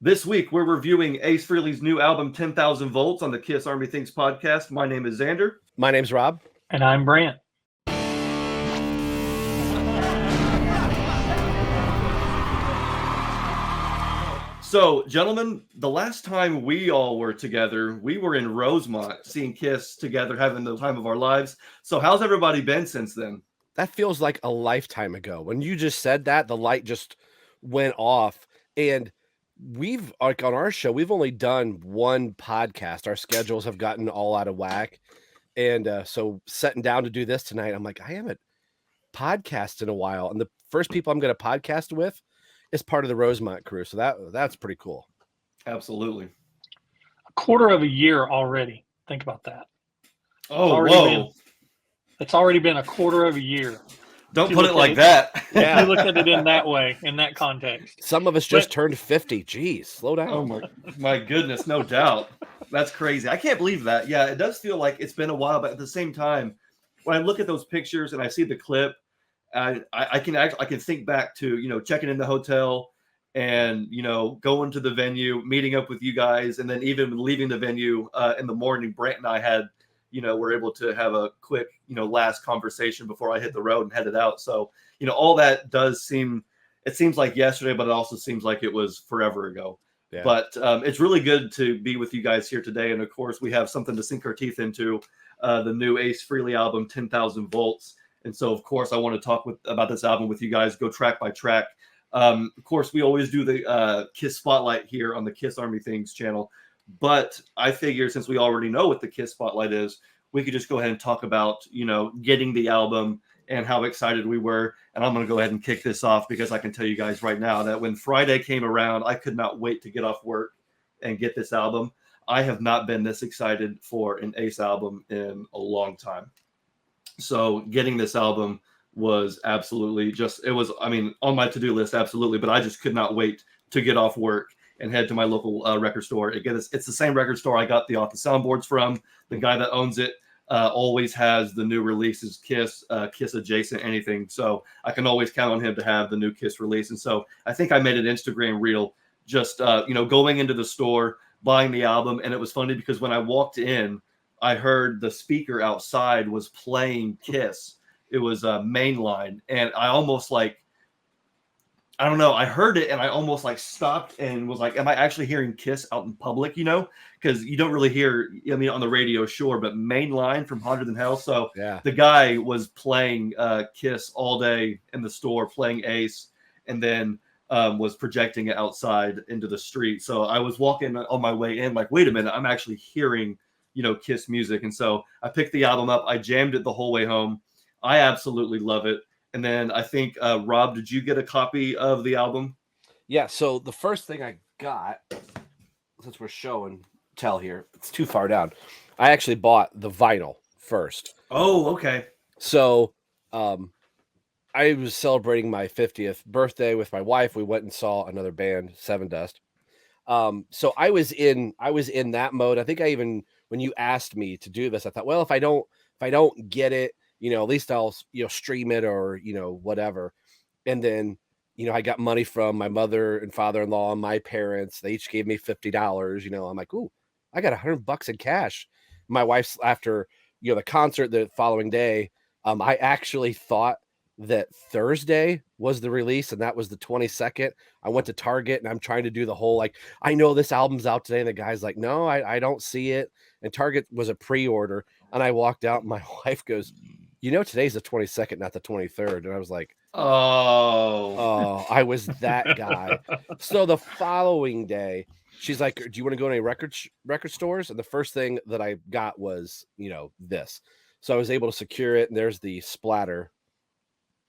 This week, we're reviewing Ace Frehley's new album, 10,000 Volts, on the Kiss Army Things podcast. My name is Xander. My name's Rob. And I'm Brant. So, gentlemen, the last time we all were together, we were in Rosemont seeing Kiss together, having the time of our lives. So how's everybody been since then? That feels like a lifetime ago. When you just said that, the light just went off. And we've, like on our show, we've only done one podcast. Our schedules have gotten all out of whack. And so sitting down to do this tonight, I'm like, I haven't podcasted in a while. And the first people I'm going to podcast with is part of the Rosemont crew. So that's pretty cool. Absolutely. A quarter of a year already. Think about that. Oh, whoa. It's already been a quarter of a year. Don't put it like that. Yeah. If you look at it in that way, in that context. Some of us just turned 50. Jeez, slow down. Oh my goodness, no doubt. That's crazy. I can't believe that. Yeah, it does feel like it's been a while, but at the same time, when I look at those pictures and I see the clip, I can think back to, checking in the hotel and, going to the venue, meeting up with you guys, and then even leaving the venue in the morning. Brant and I had, were able to have a quick, last conversation before I hit the road and headed out. So, all that it seems like yesterday, but it also seems like it was forever ago. Yeah. But it's really good to be with you guys here today. And of course, we have something to sink our teeth into, the new Ace Frehley album, 10,000 Volts. And so, of course, I want to talk about this album with you guys, go track by track. Of course, we always do the Kiss Spotlight here on the Kiss Army Things channel. But I figure since we already know what the Kiss Spotlight is, we could just go ahead and talk about, getting the album and how excited we were. And I'm going to go ahead and kick this off because I can tell you guys right now that when Friday came around, I could not wait to get off work and get this album. I have not been this excited for an Ace album in a long time. So getting this album was absolutely on my to-do list, absolutely. But I just could not wait to get off work and head to my local record store. Again, it's the same record store I got the Off the Soundboards from. The guy that owns it always has the new releases, Kiss adjacent, anything. So I can always count on him to have the new Kiss release. And so I think I made an Instagram reel just, going into the store, buying the album. And it was funny because when I walked in, I heard the speaker outside was playing Kiss. It was a mainline. And I almost I heard it and I almost stopped and was like, am I actually hearing Kiss out in public, because you don't really hear, on the radio, sure, but mainline from Hotter Than Hell. So yeah. The guy was playing Kiss all day in the store, playing Ace, and then was projecting it outside into the street. So I was walking on my way in like, wait a minute, I'm actually hearing Kiss music. And so I picked the album up. I jammed it the whole way home. I absolutely love it. And then I think, Rob, did you get a copy of the album? Yeah. So the first thing I got, since we're show and tell here, it's too far down. I actually bought the vinyl first. Oh, okay. So I was celebrating my 50th birthday with my wife. We went and saw another band, Seven Dust. So I was in that mode. I think when you asked me to do this, I thought, well, if I don't get it, at least I'll, stream it or, whatever. And then, I got money from my mother and father-in-law and my parents. They each gave me $50. I'm like, ooh, I got $100 in cash. My wife's after, the concert the following day. I actually thought that Thursday was the release and that was the 22nd. I went to Target and I'm trying to do the whole, I know this album's out today. And the guy's like, no, I don't see it. And Target was a pre-order. And I walked out and my wife goes, today's the 22nd, not the 23rd. And I was like, oh, I was that guy. So the following day, she's like, do you want to go to any record stores? And the first thing that I got was, this. So I was able to secure it. And there's the splatter.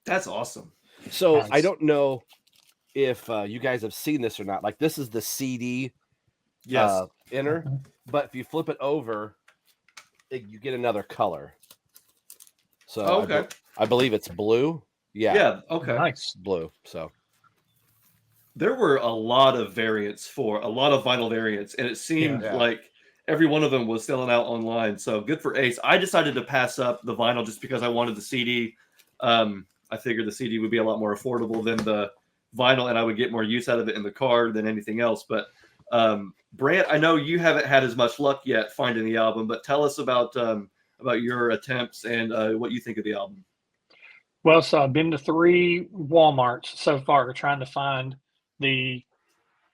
That's awesome. So nice. I don't know if you guys have seen this or not. This is the CD inner. But if you flip it over, you get another color. So okay. I believe it's blue. Yeah. Yeah. Okay. Nice. Blue. So there were a lot of vinyl variants, and it seemed like every one of them was selling out online. So good for Ace. I decided to pass up the vinyl just because I wanted the CD. I figured the CD would be a lot more affordable than the vinyl, and I would get more use out of it in the car than anything else. But Brant, I know you haven't had as much luck yet finding the album, but tell us about your attempts and what you think of the album. Well, so I've been to 3 Walmarts so far trying to find the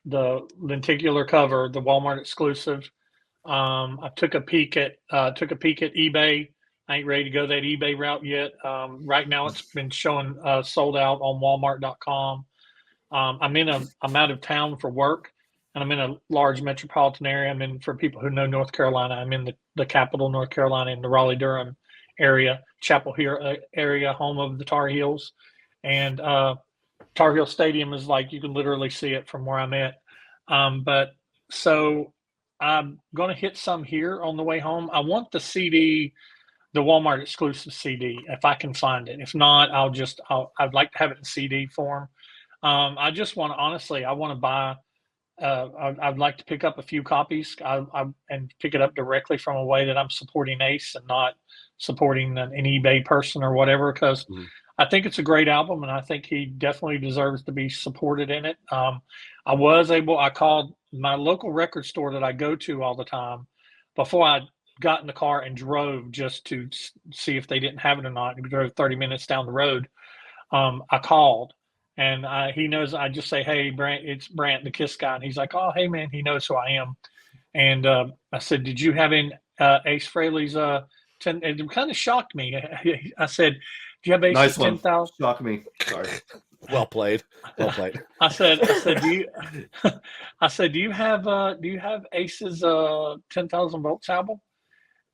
lenticular cover, the Walmart exclusive. I took a peek at eBay. I ain't ready to go that eBay route yet. Right now, it's been showing sold out on Walmart.com. I'm out of town for work, and I'm in a large metropolitan area. I'm in, for people who know North Carolina, I'm in the capital, North Carolina, in the Raleigh-Durham area, Chapel Hill area, home of the Tar Heels, and Tar Heel Stadium is like, you can literally see it from where I'm at. But so I'm going to hit some here on the way home. I want the CD, the Walmart exclusive CD, if I can find it. If not, I'd like to have it in CD form. I just want to, honestly, I want to buy, I'd like to pick up a few copies and pick it up directly from a way that I'm supporting Ace and not supporting an eBay person or whatever, because I think it's a great album, and I think he definitely deserves to be supported in it. I called my local record store that I go to all the time before I got in the car and drove just to see if they didn't have it or not. We drove 30 minutes down the road. I called, and he knows. I just say, "Hey, Brant, it's Brant, the Kiss guy," and he's like, "Oh, hey, man," he knows who I am. And I said, "Did you have in Ace Frehley's 10?" It kind of shocked me. I said, "Do you have Ace's Nice one. 10,000?" Shock me. Sorry. Well played. Well played. I said, do you have Ace's 10,000 volts album?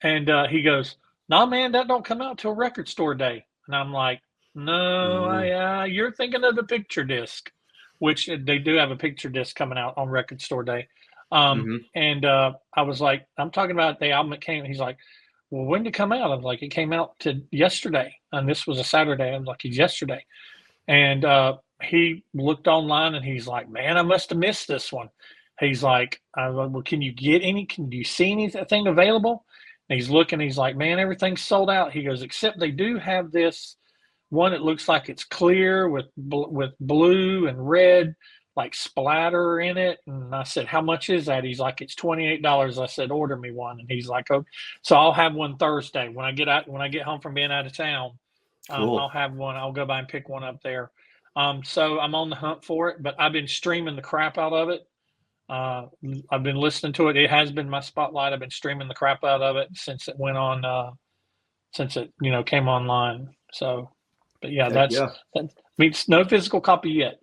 And he goes, "No, man, that don't come out till record store day." And I'm like, "No, you're thinking of the picture disc," which they do have a picture disc coming out on record store day. And I was like, "I'm talking about the album that came." He's like, "Well, when did it come out?" I was like, "It came out to yesterday." And this was a Saturday. I was like, "It's yesterday." And he looked online and he's like, "Man, I must have missed this one." He's like, "Well, can you see anything available?" And he's looking, he's like, "Man, everything's sold out." He goes, "Except they do have this one that looks like it's clear with blue and red, like splatter in it." And I said, "How much is that?" He's like, "It's $28. I said, "Order me one." And he's like, "Okay." So I'll have one Thursday when I get home from being out of town. Cool. I'll have one. I'll go by and pick one up there. So I'm on the hunt for it, but I've been streaming the crap out of it. I've been listening to it. It has been my spotlight. I've been streaming the crap out of it since it went on, since it came online. So, but yeah, that means no physical copy yet.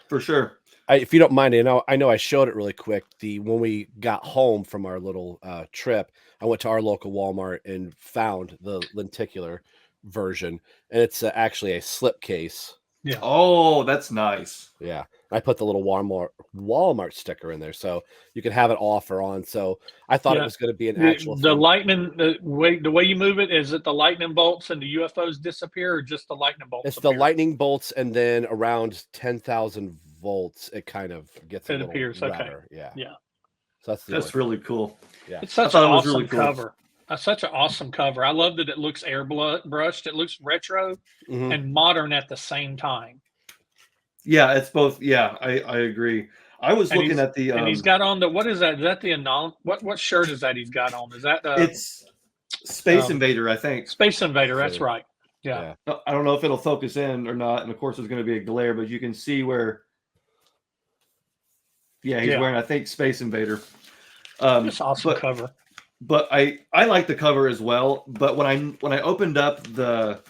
For sure. If you don't mind, I know I showed it really quick. When we got home from our little trip, I went to our local Walmart and found the lenticular version, and it's actually a slipcase. Yeah. Oh, that's nice. Yeah, I put the little Walmart sticker in there, so you can have it off or on. So I thought it was going to be an actual. The lightning, the way you move it, is it the lightning bolts and the UFOs disappear, or just the lightning bolts? It's the lightning bolts, and then around 10,000 volts, it kind of gets. It appears. redder. Okay. Yeah. So that's really cool. Yeah, it's such an awesome cover. Such an awesome cover. I love that it looks airbrushed. It looks retro and modern at the same time. Yeah, it's both. Yeah, I agree. I was looking at the and he's got on the, what is that? Is that the what shirt is that he's got on? Is that it's Space Invader, I think. Space Invader, that's right. Yeah. I don't know if it'll focus in or not, and of course there's going to be a glare, but you can see where. Yeah, he's wearing, I think, Space Invader. It's awesome cover. But I like the cover as well. But when I opened up the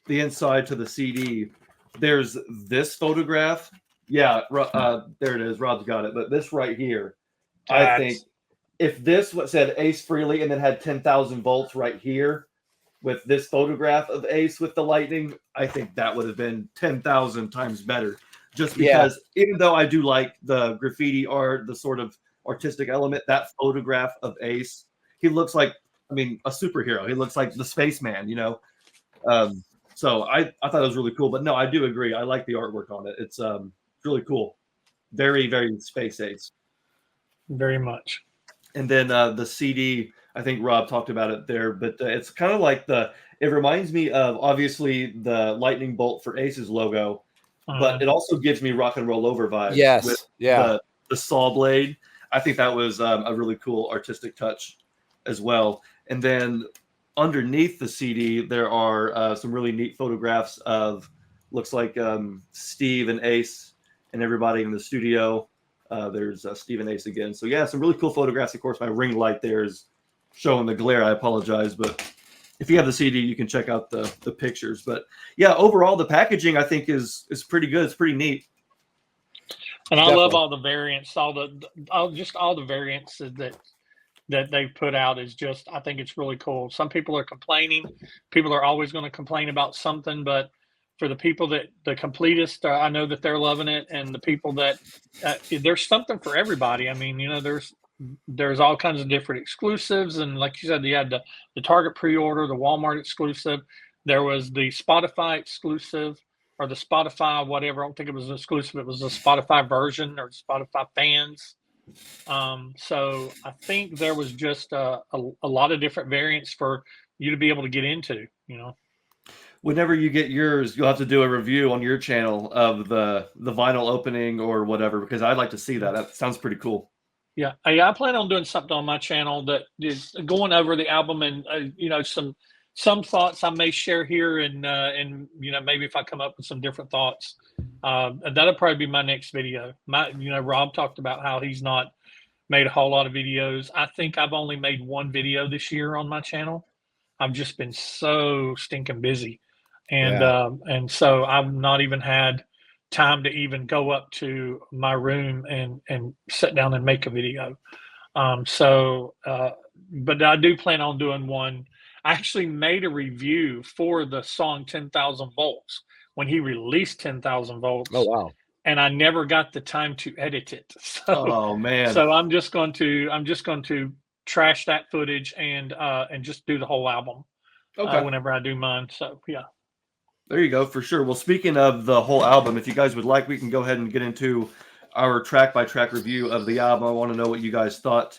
inside to the CD, there's this photograph. Yeah, there it is. Rob's got it. But this right here, I think if this said Ace Frehley and then had 10,000 volts right here with this photograph of Ace with the lightning, I think that would have been 10,000 times better. Just because even though I do like the graffiti art, the sort of artistic element, that photograph of Ace, he looks like, a superhero. He looks like the spaceman, So I thought it was really cool. But no, I do agree. I like the artwork on it. It's really cool. Very, very Space Ace. Very much. And then the CD, I think Rob talked about it there, but it's kind of like it reminds me of, obviously, the lightning bolt for Ace's logo. but it also gives me rock and roll over vibes with Yes. Yeah. the saw blade. I think that was a really cool artistic touch as well. And then underneath the CD, there are some really neat photographs of, looks like Steve and Ace and everybody in the studio. There's Steve and Ace again. So yeah, some really cool photographs. Of course, my ring light there is showing the glare. I apologize, but if you have the CD, you can check out the pictures. But yeah, overall, the packaging I think is pretty good. It's pretty neat. And I love all the variants, all the variants that they've put out is just, I think it's really cool. Some people are complaining. People are always going to complain about something, but for the people that the completists, I know that they're loving it, and the people that there's something for everybody. I mean, there's all kinds of different exclusives, and like you said, you had the Target pre-order, the Walmart exclusive. There was the Spotify exclusive, or the Spotify whatever. I don't think it was exclusive. It was the Spotify version or Spotify fans. So I think there was just a lot of different variants for you to be able to get into. Whenever you get yours, you'll have to do a review on your channel of the vinyl opening or whatever, because I'd like to see that. That sounds pretty cool. Yeah, I plan on doing something on my channel that is going over the album, and some thoughts I may share here, and maybe if I come up with some different thoughts, that'll probably be my next video. Rob talked about how he's not made a whole lot of videos. I think I've only made one video this year on my channel. I've just been so stinking busy, and so I've not even had time to even go up to my room and sit down and make a video. But I do plan on doing one. I actually made a review for the song 10,000 Volts when he released 10,000 Volts. Oh, wow. And I never got the time to edit it. So, oh man. So I'm just going to trash that footage and just do the whole album. Okay. Whenever I do mine. So yeah. There you go, for sure. Well, speaking of the whole album, if you guys would like, we can go ahead and get into our track-by-track review of the album. I want to know what you guys thought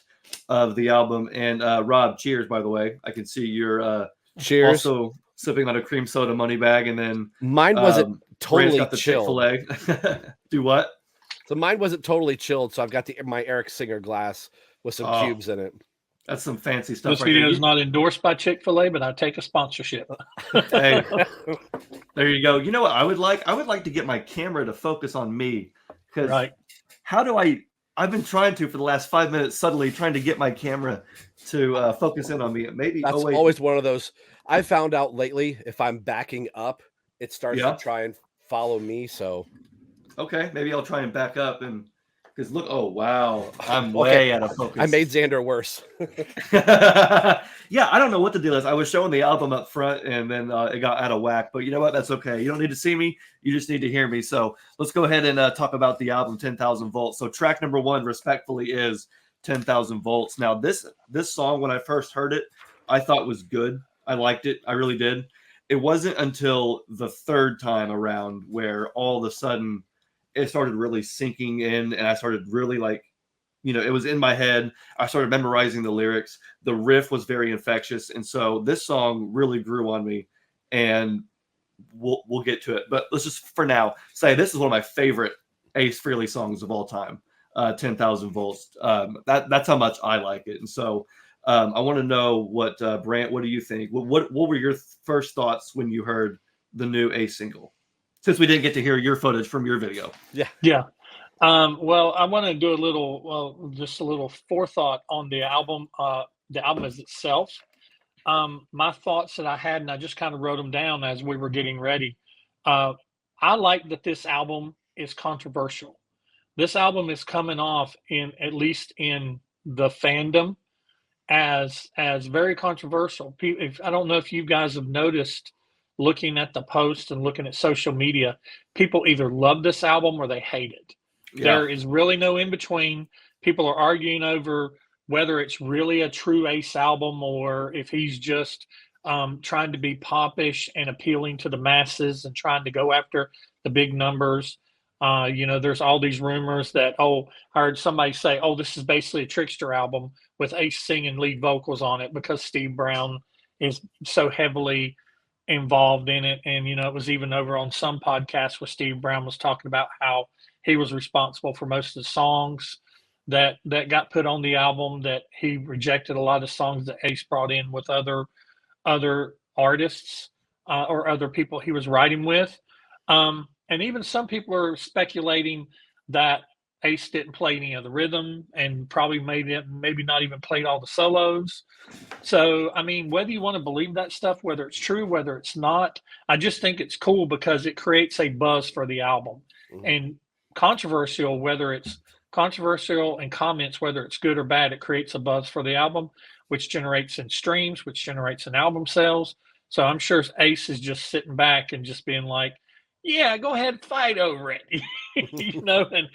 of the album. And Rob, cheers, by the way. I can see you're cheers. Also sipping on a cream soda money bag, and then mine wasn't totally got the chilled. Chick-fil-A. Do what? So mine wasn't totally chilled, so I've got my Eric Singer glass with some cubes in it. That's some fancy stuff. This video is not endorsed by Chick-fil-A, but I take a sponsorship. Hey, there you go. You know what I would like? I would like to get my camera to focus on me, because how do I've been trying to for the last 5 minutes, suddenly trying to get my camera to focus in on me. Maybe that's always one of those. I found out lately, if I'm backing up, it starts to try and follow me. So okay, maybe I'll try and back up, and because look, oh wow, I'm way out of focus. I made Xander worse. Yeah, I don't know what the deal is. I was showing the album up front, and then it got out of whack. But you know what? That's okay. You don't need to see me. You just need to hear me. So let's go ahead and talk about the album 10,000 Volts. So track number 1, respectfully, is 10,000 Volts. Now this song, when I first heard it, I thought was good. I liked it. I really did. It wasn't until the third time around where all of a sudden it started really sinking in, and I started really it was in my head. I started memorizing the lyrics. The riff was very infectious, and so this song really grew on me, and we'll get to it. But let's just, for now, say this is one of my favorite Ace Frehley songs of all time, 10,000 Volts. That's how much I like it, and so I want to know what Brant, what do you think? What were your first thoughts when you heard the new Ace single? Since we didn't get to hear your footage from your video. Yeah. Well, I want to do just a little forethought on the album as itself. My thoughts that I had, and I just kind of wrote them down as we were getting ready. I like that this album is controversial. This album is coming off, at least in the fandom, as very controversial. I don't know if you guys have noticed, looking at the posts and looking at social media, people either love this album or they hate it. Yeah. There is really no in between. People are arguing over whether it's really a true Ace album or if he's just trying to be popish and appealing to the masses and trying to go after the big numbers. There's all these rumors that, I heard somebody say, this is basically a Trickster album with Ace singing lead vocals on it because Steve Brown is so heavily involved in it. And, you know, it was even over on some podcast where Steve Brown was talking about how he was responsible for most of the songs that got put on the album, that he rejected a lot of songs that Ace brought in with other artists or other people he was writing with. And even some people are speculating that Ace didn't play any of the rhythm and probably maybe not even played all the solos. So, I mean, whether you want to believe that stuff, whether it's true, whether it's not, I just think it's cool because it creates a buzz for the album. Mhm. And controversial, whether it's controversial and comments, whether it's good or bad, it creates a buzz for the album, which generates in streams, which generates in album sales. So I'm sure Ace is just sitting back and just being like, yeah, go ahead and fight over it. You know, and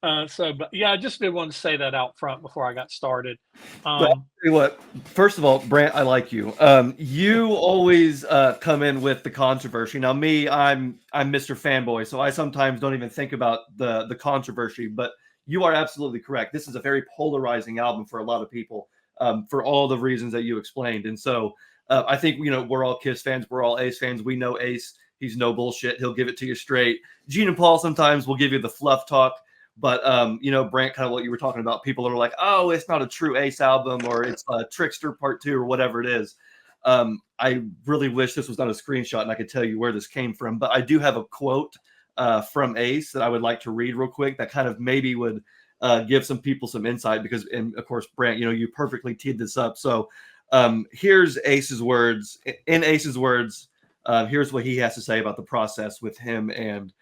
but yeah, I just did want to say that out front before I got started. But I'll tell you what, first of all, Brant, I like you. You always come in with the controversy. Now, me, I'm Mr. Fanboy, so I sometimes don't even think about the controversy. But you are absolutely correct. This is a very polarizing album for a lot of people, for all the reasons that you explained. And so I think, you know, we're all Kiss fans, we're all Ace fans. We know Ace. He's no bullshit. He'll give it to you straight. Gene and Paul sometimes will give you the fluff talk. But, you know, Brant, kind of what you were talking about, people are like, oh, it's not a true Ace album, or it's a Trickster Part 2 or whatever it is. I really wish this was not a screenshot and I could tell you where this came from. But I do have a quote from Ace that I would like to read real quick that kind of maybe would give some people some insight because, and of course, Brant, you know, you perfectly teed this up. So here's Ace's words. In Ace's words, here's what he has to say about the process with him and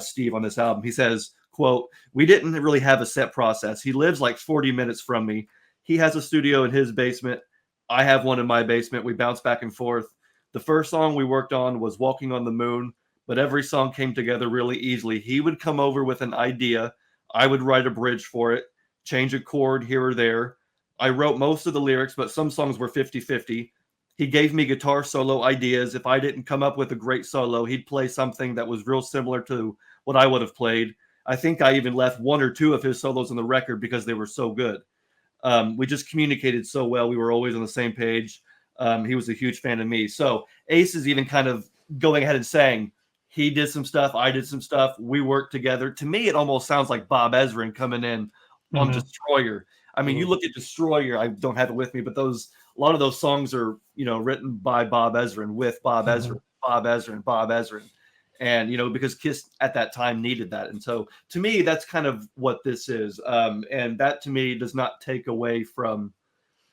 Steve on this album. He says, quote, "We didn't really have a set process. He lives like 40 minutes from me. He has a studio in his basement. I have one in my basement. We bounce back and forth. The first song we worked on was Walking on the Moon, but every song came together really easily. He would come over with an idea. I would write a bridge for it, change a chord here or there. I wrote most of the lyrics, but some songs were 50-50. He gave me guitar solo ideas. If I didn't come up with a great solo, he'd play something that was real similar to what I would have played. I think I even left one or two of his solos on the record because they were so good. We just communicated so well. We were always on the same page. He was a huge fan of me. So Ace is even kind of going ahead and saying he did some stuff. I did some stuff. We worked together. To me, it almost sounds like Bob Ezrin coming in on Destroyer. I mean, you look at Destroyer. I don't have it with me, but a lot of those songs are, you know, written by Bob Ezrin with Bob Ezrin. And, you know, because Kiss at that time needed that. And so to me, that's kind of what this is. And that to me does not take away from,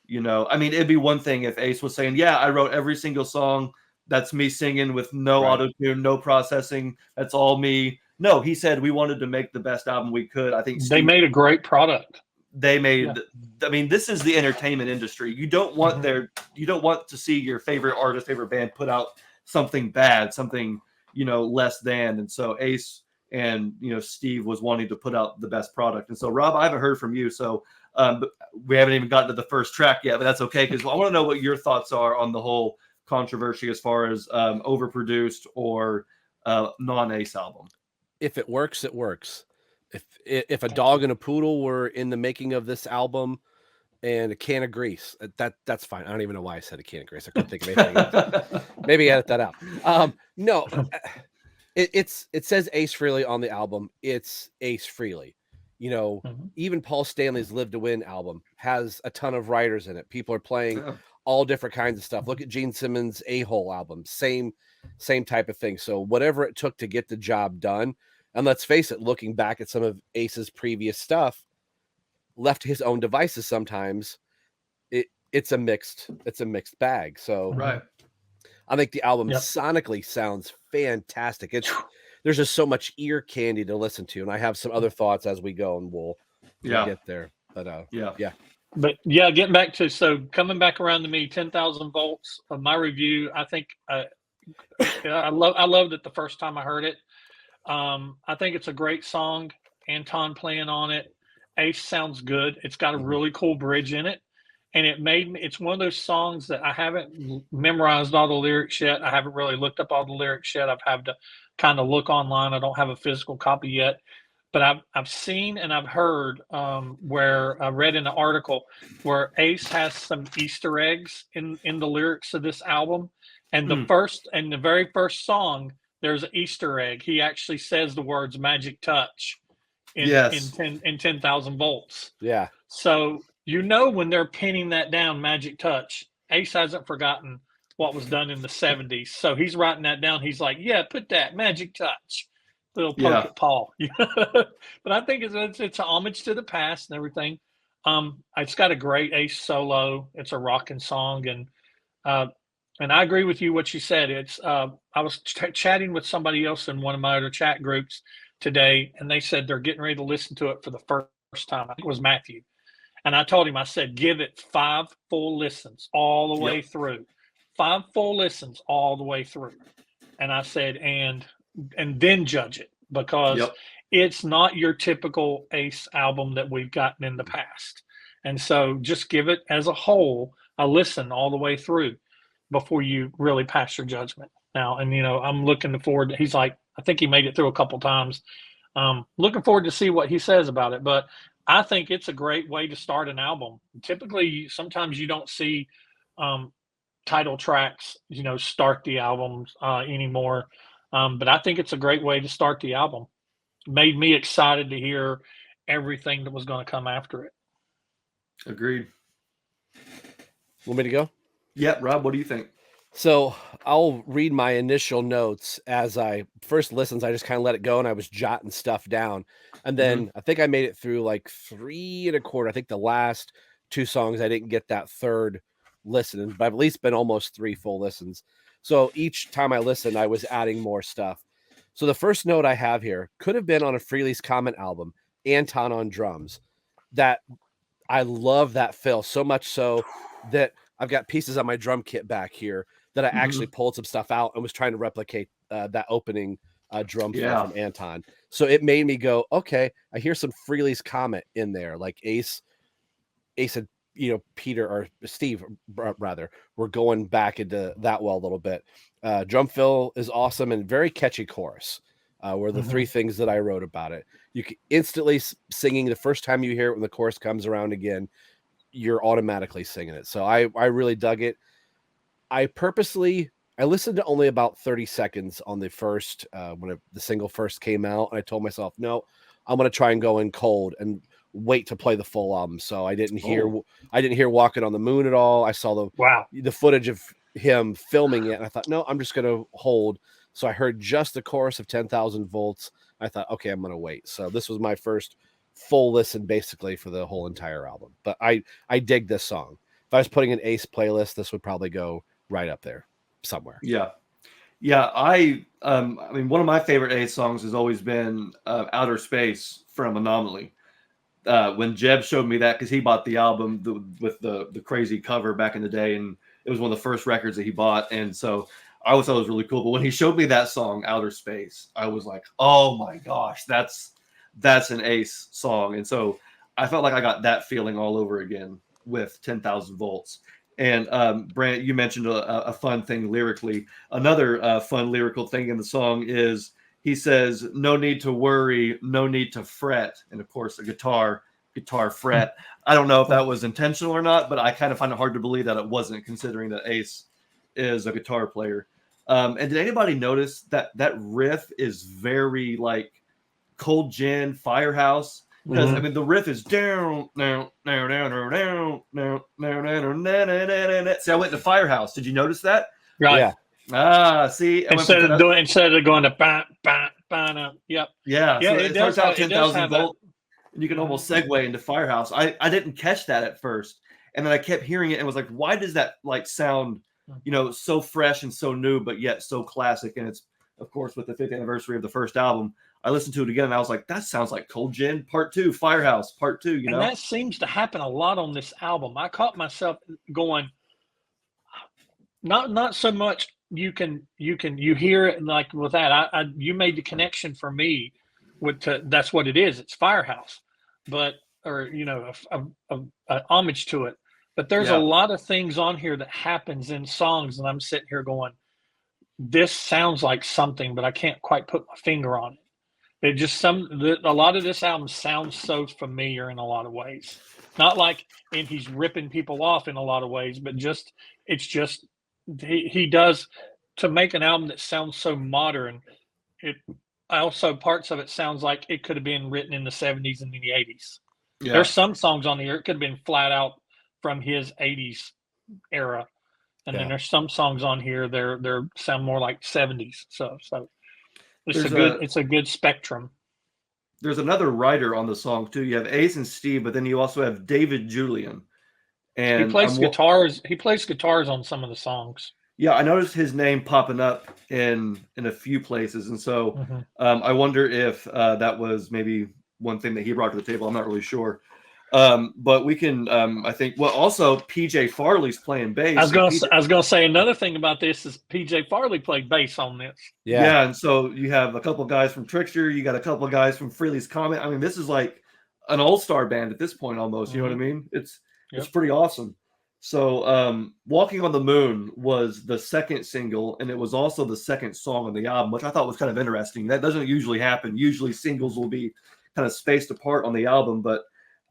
you know, I mean, it'd be one thing if Ace was saying, yeah, I wrote every single song. That's me singing with no auto-tune, no processing. That's all me. No, he said we wanted to make the best album we could. I think they made a great product. They made, I mean, this is the entertainment industry. You don't want you don't want to see your favorite artist, favorite band put out something bad, something, you know, less than. And so Ace and, you know, Steve was wanting to put out the best product. And so Rob, I haven't heard from you. So we haven't even gotten to the first track yet, but that's okay. Cause I want to know what your thoughts are on the whole controversy as far as overproduced or non-Ace album. If it works, it works. If a dog and a poodle were in the making of this album and a can of grease, that's fine. I don't even know why I said a can of grease. I couldn't think of anything else. Maybe edit that out. No, it says Ace Frehley on the album. It's Ace Frehley. You know, even Paul Stanley's Live to Win album has a ton of writers in it. People are playing all different kinds of stuff. Look at Gene Simmons' A-Hole album. Same type of thing. So whatever it took to get the job done. And let's face it, looking back at some of Ace's previous stuff, left to his own devices sometimes, it's a mixed bag. So I think the album sonically sounds fantastic. There's just so much ear candy to listen to, and I have some other thoughts as we go, and we'll get there. But But yeah, getting back to, so coming back around to me, 10,000 volts of my review. I think I loved it the first time I heard it. I think it's a great song. Anton playing on it. Ace sounds good. It's got a really cool bridge in it. And it's one of those songs that I haven't memorized all the lyrics yet. I haven't really looked up all the lyrics yet. I've had to kind of look online. I don't have a physical copy yet. But I've seen and I've heard where I read in an article where Ace has some Easter eggs in the lyrics of this album And the very first song, there's an Easter egg. He actually says the words "magic touch" in 10,000 volts. Yeah. So when they're pinning that down, magic touch. Ace hasn't forgotten what was done in the 70s, so he's writing that down. He's like, "Yeah, put that magic touch." Little poke at Paul. But I think it's a homage to the past and everything. It's got a great Ace solo. It's a rocking song, and I agree with you what you said. It's I was chatting with somebody else in one of my other chat groups today, and they said they're getting ready to listen to it for the first time. I think it was Matthew, and I told him, I said, give it 5 full listens all the way through. 5 full listens all the way through, and I said, and then judge it, because it's not your typical Ace album that we've gotten in the past. And so just give it as a whole a listen all the way through before you really pass your judgment. Now, and I'm looking forward to, he's like, I think he made it through a couple times. Looking forward to see what he says about it. But I think it's a great way to start an album. Typically, sometimes you don't see title tracks, start the albums anymore. But I think it's a great way to start the album. Made me excited to hear everything that was going to come after it. Agreed. Want me to go? Yeah, Rob, what do you think? So I'll read my initial notes as I first listens. I just kind of let it go, and I was jotting stuff down. And then I think I made it through like 3 1/4. I think the last 2 songs I didn't get that third listen, but I've at least been almost 3 full listens. So each time I listened, I was adding more stuff. So the first note I have here could have been on a Frehley's Comment album, Anton on drums. That I love that fill so much so that I've got pieces of my drum kit back here that I actually pulled some stuff out and was trying to replicate that opening drum fill from Anton. So it made me go, okay, I hear some Frehley's Comment in there, like Ace and Peter or Steve rather, we're going back into that well a little bit. Drum fill is awesome and very catchy chorus. Were the 3 things that I wrote about it. You can instantly singing the first time you hear it when the chorus comes around again, you're automatically singing it. So I really dug it. I listened to only about 30 seconds on the first, when the single first came out. And I told myself, no, I'm going to try and go in cold and wait to play the full album. So I didn't hear Walkin On The Moon at all. I saw the footage of him filming it. And I thought, no, I'm just going to hold. So I heard just the chorus of 10,000 volts. I thought, okay, I'm going to wait. So this was my first full listen basically for the whole entire album. But I dig this song. If I was putting an Ace playlist, this would probably go right up there somewhere. Yeah. I mean, one of my favorite Ace songs has always been Outer Space from Anomaly. When Jeb showed me that, because he bought the album with the crazy cover back in the day, and it was one of the first records that he bought, and so I always thought it was really cool. But when he showed me that song, Outer Space, I was like, oh my gosh, that's an Ace song. And so I felt like I got that feeling all over again with 10,000 volts. And Brant, you mentioned a fun thing lyrically. Another fun lyrical thing in the song is he says, no need to worry, no need to fret. And of course, a guitar fret. I don't know if that was intentional or not, but I kind of find it hard to believe that it wasn't, considering that Ace is a guitar player. And did anybody notice that riff is very like Cold Gin, Firehouse? Because I mean, the riff is down. See, I went to Firehouse. Did you notice that? Right. Yeah. See, instead of going to ba ba ba. Yep. Yeah. Yeah. So it starts does out 10,000 volt, and you can almost segue into Firehouse. I didn't catch that at first, and then I kept hearing it and was like, why does that like sound, so fresh and so new, but yet so classic? And it's, of course, with the 5th anniversary of the first album. I listened to it again and I was like, that sounds like Cold Gin Part 2, Firehouse Part 2, And that seems to happen a lot on this album. I caught myself going, not so much you hear it like with that. You made the connection for me that's what it is. It's Firehouse, but a homage to it. But there's a lot of things on here that happens in songs, and I'm sitting here going, this sounds like something, but I can't quite put my finger on it. It just a lot of this album sounds so familiar in a lot of ways. Not like, and he's ripping people off in a lot of ways, but it's just he does, to make an album that sounds so modern. It also, parts of it sounds like it could have been written in the 70s and in the 80s. Yeah. There's some songs on here it could have been flat out from his 80s era, and then there's some songs on here they're sound more like 70s. So it's a good spectrum. There's another writer on the song too. You have Ace and Steve, but then you also have David Julian, and he plays guitars. He plays guitars on some of the songs. Yeah, I noticed his name popping up in a few places, and so I wonder if that was maybe one thing that he brought to the table. I'm not really sure, but we can. I think. Well, also PJ Farley's playing bass. I was gonna say another thing about this is PJ Farley played bass on this. Yeah, and so you have a couple guys from Trickster. You got a couple of guys from Frehley's Comet. I mean, this is like an all-star band at this point almost. You know what I mean? It's pretty awesome. So Walking on the Moon was the second single, and it was also the second song on the album, which I thought was kind of interesting. That doesn't usually happen. Usually singles will be kind of spaced apart on the album, but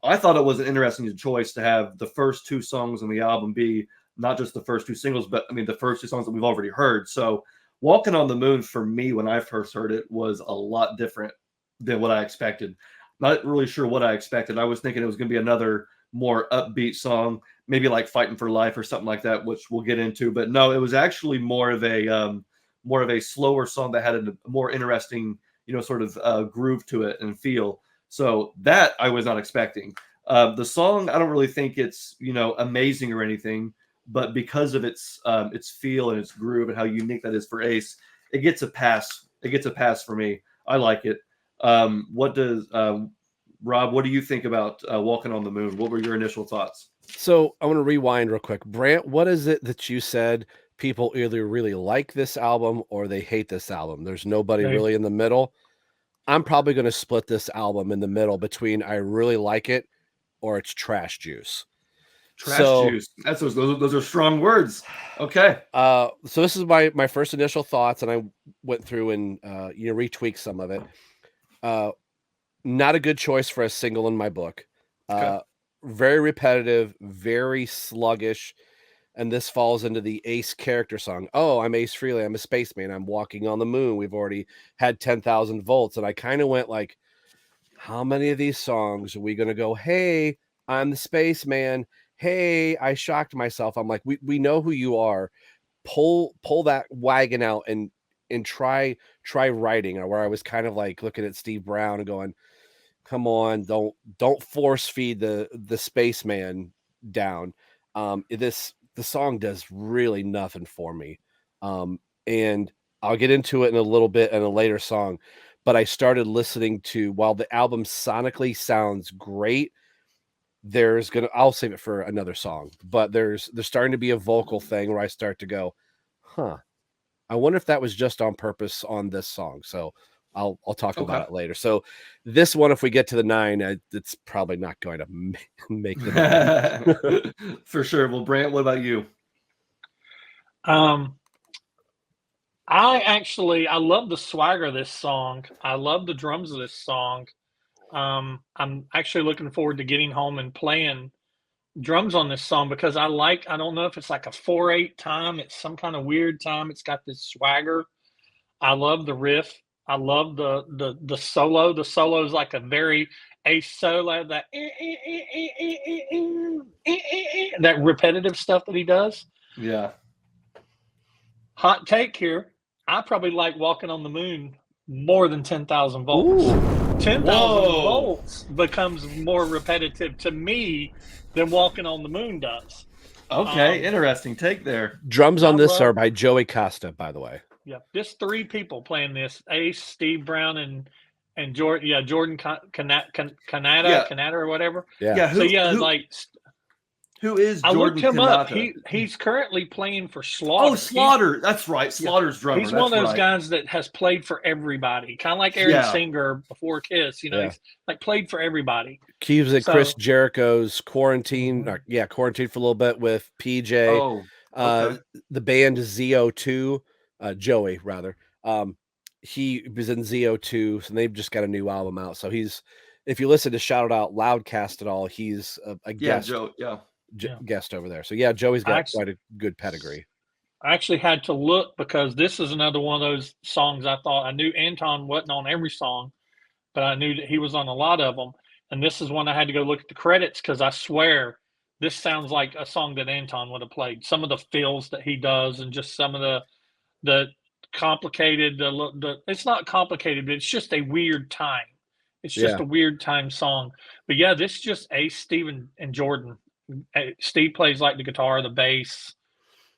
I thought it was an interesting choice to have the first two songs on the album be not just the first two singles, but I mean the first two songs that we've already heard. So Walking on the Moon for me, when I first heard it, was a lot different than what I expected. Not really sure what I expected. I was thinking it was going to be another more upbeat song, maybe like Fightin For Life or something like that, which we'll get into. But no, it was actually more of a slower song that had a more interesting, sort of groove to it and feel. So that I was not expecting. The song, I don't really think it's amazing or anything, but because of its feel and its groove and how unique that is for Ace, it gets a pass. It gets a pass for me. I like it. What does Rob, what do you think about Walking on the Moon? What were your initial thoughts? So I want to rewind real quick. Brant, what is it that you said people either really like this album or they hate this album? There's nobody really in the middle. I'm probably going to split this album in the middle between I really like it or it's trash juice. Juice. That's those are strong words. Okay. So this is my first initial thoughts, and I went through and retweaked some of it. Not a good choice for a single in my book. Okay. Very repetitive, very sluggish, and this falls into the Ace character song. Oh, I'm Ace Frehley. I'm a spaceman. I'm walking on the moon. We've already had 10,000 volts, and I kind of went like, how many of these songs are we going to go, hey, I'm the spaceman. Hey, I shocked myself. I'm like, we know who you are. Pull that wagon out and try writing. Or where I was kind of like looking at Steve Brown and going, come on, don't force feed the spaceman down. The song does really nothing for me. And I'll get into it in a little bit in a later song, but I started listening to, while the album sonically sounds great, I'll save it for another song, but there's starting to be a vocal thing where I start to go, I wonder if that was just on purpose on this song. So I'll talk about it later. So this one, if we get to the 9, it's probably not going to make the 9. For sure. Well, Brant, what about you? I love the swagger of this song. I love the drums of this song. I'm actually looking forward to getting home and playing drums on this song because I don't know if it's like a 4/8 time. It's some kind of weird time. It's got this swagger. I love the riff. I love the solo. The solo is like a very Ace solo, that repetitive stuff that he does. Yeah. Hot take here. I probably like Walking on the Moon more than 10,000 volts. 10,000 volts becomes more repetitive to me than Walking on the Moon does. Okay, interesting take there. Drums on this are by Joey Costa, by the way. Yeah, just 3 people playing this: Ace, Steve Brown, and Jordan. Yeah, Jordan Kanata or whatever. Yeah. Who is Jordan? I looked him Kanata? up. He's currently playing for Slaughter. Oh, Slaughter. That's right. Slaughter's drummer. He's one of those guys that has played for everybody, kind of like Aaron Singer before Kiss. He's like played for everybody. He was at Chris Jericho's Quarantine. Quarantine for a little bit with PJ. The band ZO2. Joey, rather. He was in ZO2, and they've just got a new album out. So if you listen to Shout It Out Loudcast at all, he's a guest. Guest over there. So Joey's got quite a good pedigree. I actually had to look because this is another one of those songs I thought I knew Anton wasn't on every song, but I knew that he was on a lot of them. And this is one I had to go look at the credits because I swear this sounds like a song that Anton would have played. Some of the fills that he does and just some of the complicated it's not complicated, but it's just a weird time. It's just Yeah. a weird time song. But yeah, this is just Ace, Steven, and Jordan. Steve plays like the guitar, the bass,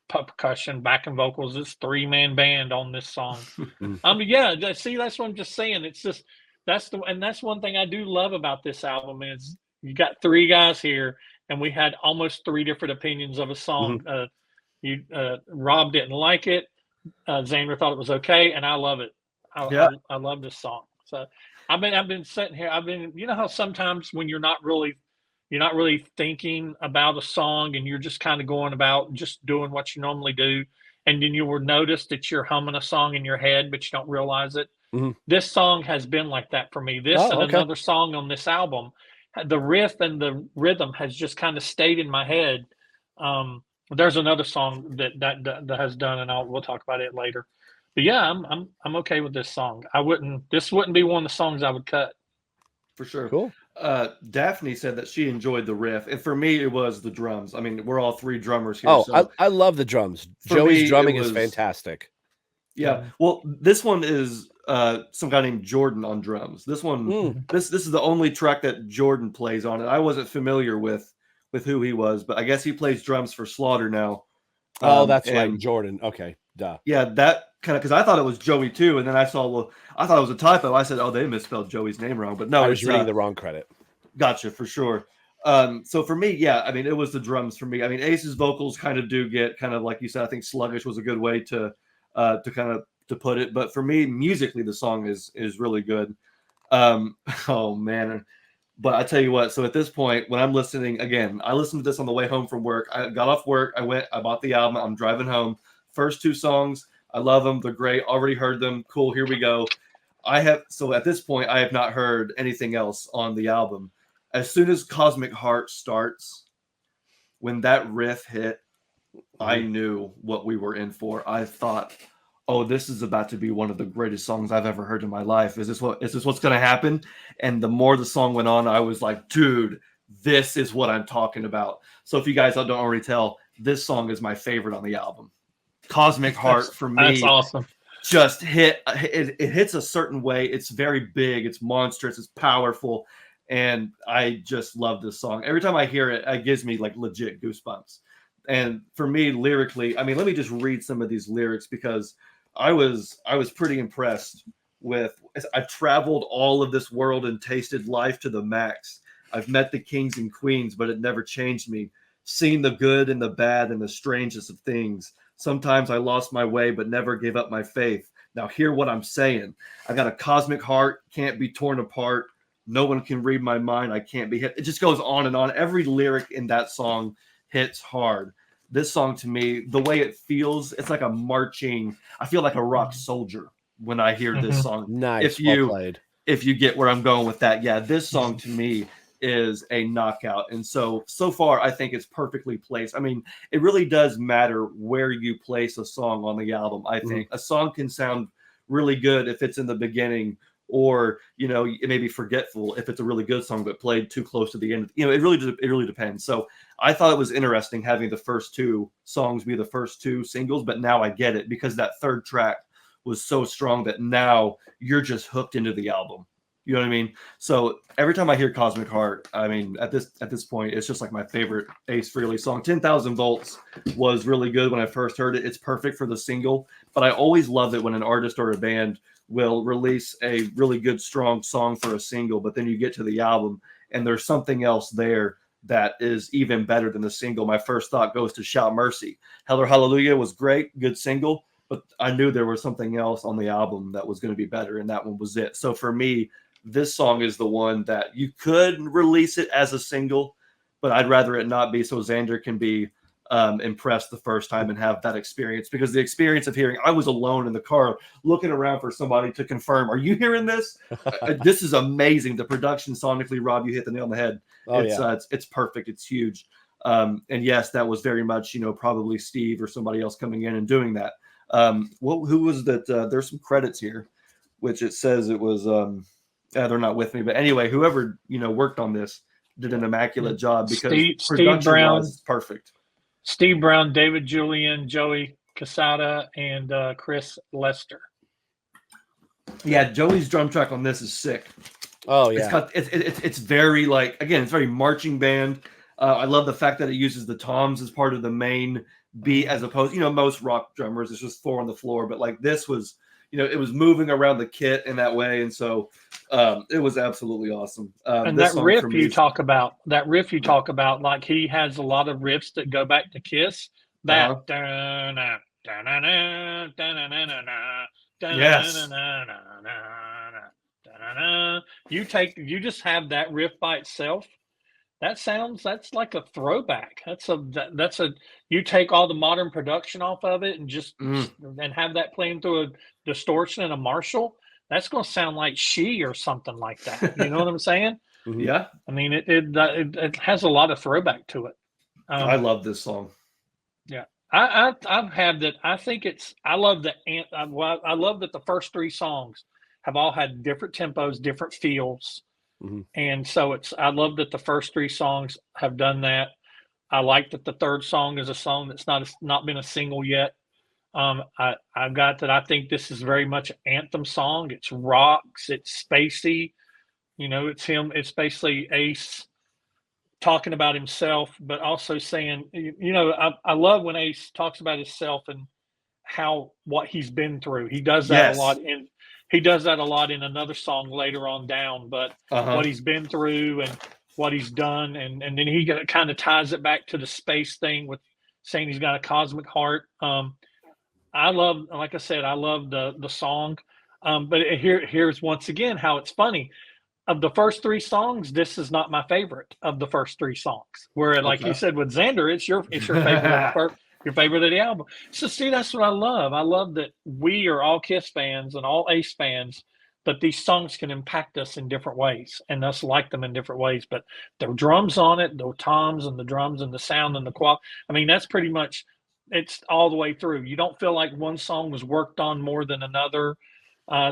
percussion, backing vocals. It's 3-man band on this song. Yeah, see, that's what I'm just saying. It's just that's one thing I do love about this album is you got 3 guys here, and we had almost 3 different opinions of a song. Rob didn't like it. Xander thought it was okay, and I love it. I love this song. So I've been sitting here. You know how sometimes when you're not really thinking about a song and you're just kind of going about just doing what you normally do, and then you will notice that you're humming a song in your head, but you don't realize it. This song has been like that for me. Another song on this album, the riff and the rhythm has just kind of stayed in my head. There's another song that has done, and we'll talk about it later. But yeah, I'm okay with this song. This wouldn't be one of the songs I would cut. For sure. Cool. Daphne said that she enjoyed the riff, and for me, it was the drums. I mean, we're all 3 drummers here. Oh, so I love the drums. Joey's drumming is fantastic. Yeah. Well, this one is some guy named Jordan on drums. This one, this is the only track that Jordan plays on it. I wasn't familiar with who he was, but I guess he plays drums for Slaughter now. Oh, that's right, Jordan. Okay, duh. Yeah, that kind of because I thought it was Joey too, and then I thought it was a typo. I said, "Oh, they misspelled Joey's name wrong," but no, I was reading the wrong credit. Gotcha, for sure. So for me, yeah, I mean, it was the drums for me. I mean, Ace's vocals kind of do get kind of like you said. I think sluggish was a good way to put it, but for me, musically, the song is really good. Oh man. But I tell you what, so at this point, when I'm listening, again, I listened to this on the way home from work. I got off work, I bought the album, I'm driving home. First 2 songs, I love them, they're great, already heard them, cool, here we go. So at this point, I have not heard anything else on the album. As soon as Cosmic Heart starts, when that riff hit, I knew what we were in for. I thought, oh, this is about to be one of the greatest songs I've ever heard in my life. Is this what's going to happen? And the more the song went on, I was like, dude, this is what I'm talking about. So if you guys don't already tell, this song is my favorite on the album. Cosmic Heart for me. That's awesome. Just it hits a certain way. It's very big. It's monstrous. It's powerful. And I just love this song. Every time I hear it, it gives me like legit goosebumps. And for me, lyrically, I mean, let me just read some of these lyrics because I was pretty impressed with. I've traveled all of this world and tasted life to the max. I've met the kings and queens, but it never changed me. Seen the good and the bad and the strangest of things. Sometimes I lost my way, but never gave up my faith. Now hear what I'm saying. I got a cosmic heart, can't be torn apart. No one can read my mind. I can't be hit. It just goes on and on. Every lyric in that song hits hard. This song to me, the way it feels, it's like a marching. I feel like a rock soldier when I hear this song. Nice. If you get where I'm going with that, yeah, this song to me is a knockout. And so far, I think it's perfectly placed. I mean, it really does matter where you place a song on the album. I think a song can sound really good if it's in the beginning, or it may be forgetful if it's a really good song but played too close to the end. It really depends. So I thought it was interesting having the first 2 songs be the first 2 singles, but now I get it because that third track was so strong that now you're just hooked into the album. You know what I mean? So every time I hear Cosmic Heart, I mean, at this point, it's just like my favorite Ace Frehley song. 10,000 Volts was really good when I first heard it. It's perfect for the single, but I always love it when an artist or a band will release a really good, strong song for a single, but then you get to the album and there's something else there that is even better than the single. My first thought goes to Shout Mercy. Heller Hallelujah was great, good single, but I knew there was something else on the album that was going to be better, and that one was it. So for me, this song is the one that you could release it as a single, but I'd rather it not be, so Xander can be impressed the first time and have that experience, because the experience of hearing, I was alone in the car looking around for somebody to confirm, are you hearing this? This is amazing. The production sonically, Rob, you hit the nail on the head. It's perfect. It's huge. And yes, that was very much, probably Steve or somebody else coming in and doing that. Who was that? There's some credits here, which it says it was, they're not with me, but anyway, whoever, worked on this did an immaculate job because Steve Brown, it's perfect. Steve Brown, David Julian, Joey Casada, and Chris Lester. Yeah, Joey's drum track on this is sick. Oh yeah, It's very it's very marching band. I love the fact that it uses the toms as part of the main beat, as opposed, most rock drummers it's just 4 on the floor, but like this was, it was moving around the kit in that way, and so it was absolutely awesome. And that riff you talk about, like he has a lot of riffs that go back to Kiss. That yes. You just have that riff by itself. That's like a throwback. You take all the modern production off of it and just and have that playing through a distortion and a Marshall. That's going to sound like She or something like that. You know what I'm saying? Yeah. I mean, it has a lot of throwback to it. I love this song. Yeah. I've had that. I think I love that the first 3 songs have all had different tempos, different feels. And so I love that the first 3 songs have done that. I like that the third song is a song that's not been a single yet. I've got that. I think this is very much an anthem song. It's rocks. It's spacey. It's him. It's basically Ace talking about himself, but also saying, I love when Ace talks about himself and what he's been through. He does that a lot in another song later on down, but what he's been through and what he's done. And then he kind of ties it back to the space thing with saying he's got a cosmic heart. Like I said, I love the song. But here's once again how it's funny. Of the first 3 songs, this is not my favorite of the first 3 songs. Where, like you said with Xander, it's your favorite your favorite of the album. So see, that's what I love. I love that we are all Kiss fans and all Ace fans, but these songs can impact us in different ways, and us like them in different ways. But the drums on it, the toms and the drums and the sound and the quality. I mean, that's pretty much it's all the way through. You don't feel like one song was worked on more than another.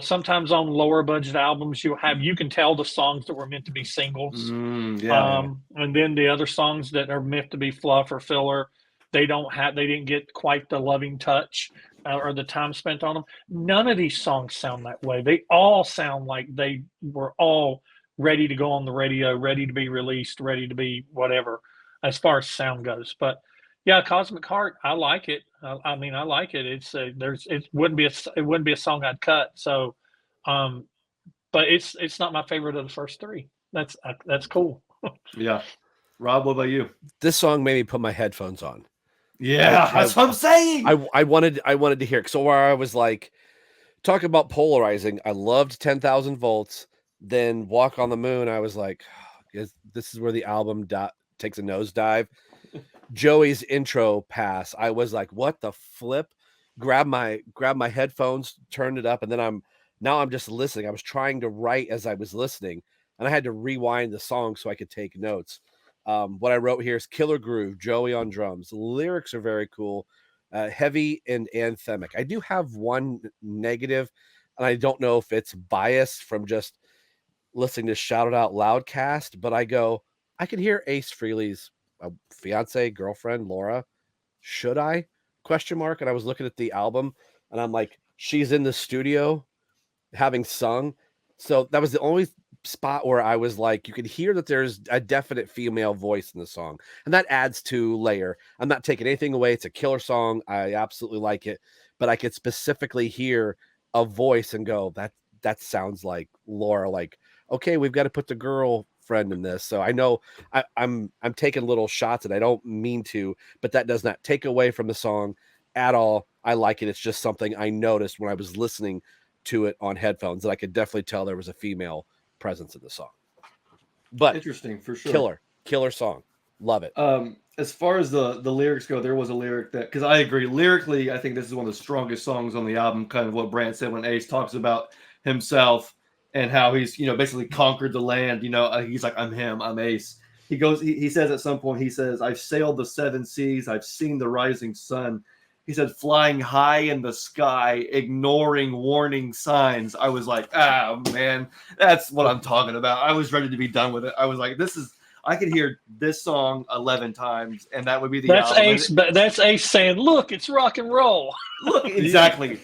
Sometimes on lower budget albums, you can tell the songs that were meant to be singles. And then the other songs that are meant to be fluff or filler, they didn't get quite the loving touch or the time spent on them. None of these songs sound that way. They all sound like they were all ready to go on the radio, ready to be released, ready to be whatever as far as sound goes. But yeah, Cosmic Heart, I like it. I mean, I like it. It wouldn't be a song I'd cut. So, but it's not my favorite of the first 3. That's cool. Yeah, Rob, what about you? This song made me put my headphones on. Yeah, that's what I'm saying. I wanted to hear it. So where I was like, talk about polarizing. I loved 10,000 Volts. Then Walk on the Moon. I was like, this is where the album takes a nosedive. Joey's intro pass, I was like, what the flip? Grab my headphones, turned it up, and then I'm just listening. I was trying to write as I was listening, and I had to rewind the song so I could take notes. What I wrote here is killer groove, Joey on drums. The lyrics are very cool, heavy and anthemic. I do have one negative, and I don't know if it's biased from just listening to Shout It Out Loudcast, but I can hear Ace Frehley's fiance, girlfriend, Laura. Should I? ? And I was looking at the album, and I'm like, she's in the studio having sung. So that was the only spot where I was like, you could hear that there's a definite female voice in the song, and that adds to layer. I'm not taking anything away. It's a killer song. I absolutely like it, but I could specifically hear a voice and go, that sounds like Laura. Like, okay, we've got to put the girlfriend in this. So I know I'm taking little shots, and I don't mean to, but that does not take away from the song at all. I like it. It's just something I noticed when I was listening to it on headphones, that I could definitely tell there was a female presence in the song. But interesting, for sure. Killer song. Love it. As far as the lyrics go, there was a lyric that, because I agree, lyrically, I think this is one of the strongest songs on the album, kind of what Brant said when Ace talks about himself and how he's, basically conquered the land. He's like, I'm him, I'm Ace. he says at some point, he says, I've sailed the 7 seas, I've seen the rising sun. He said, flying high in the sky, ignoring warning signs. I was like, oh man, that's what I'm talking about. I was ready to be done with it. I was like, I could hear this song 11 times, and that would be the album. That's Ace saying, look, it's rock and roll. Look, exactly.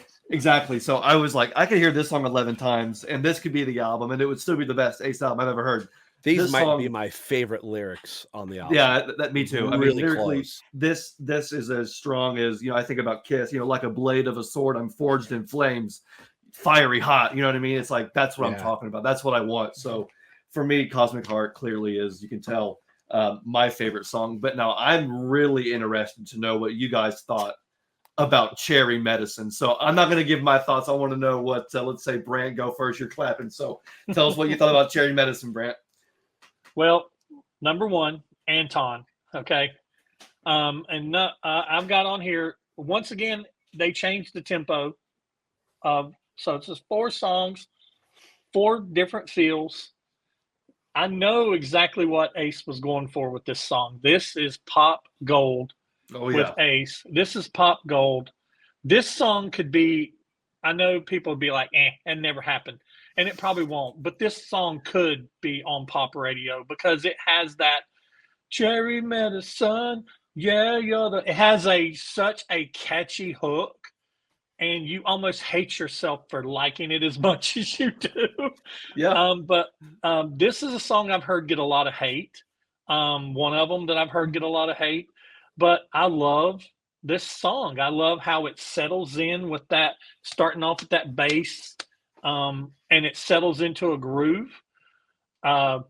So I was like, I could hear this song 11 times, and this could be the album, and it would still be the best Ace album I've ever heard. These might be my favorite lyrics on the album. Yeah, me too. Really, I mean, lyrically, close. this is as strong as, I think about Kiss, like a blade of a sword, I'm forged in flames, fiery hot. You know what I mean? It's like, that's what I'm talking about. That's what I want. So for me, Cosmic Heart clearly is, you can tell, my favorite song. But now I'm really interested to know what you guys thought about Cherry Medicine. So I'm not going to give my thoughts. I want to know what, let's say, Brant, go first. You're clapping. So tell us what you thought about Cherry Medicine, Brant. Well, number one, Anton. Okay. I've got on here, once again, they changed the tempo. So it's just 4 songs, 4 different feels. I know exactly what Ace was going for with this song. This is pop gold with Ace. This is pop gold. This song could be, I know people would be like, it never happened. And it probably won't. But this song could be on pop radio because it has that Cherry Medicine. Yeah, it has such a catchy hook. And you almost hate yourself for liking it as much as you do. Yeah. But this is a song I've heard get a lot of hate. One of them that I've heard get a lot of hate. But I love this song. I love how it settles in with that, starting off with that bass, and it settles into a groove. I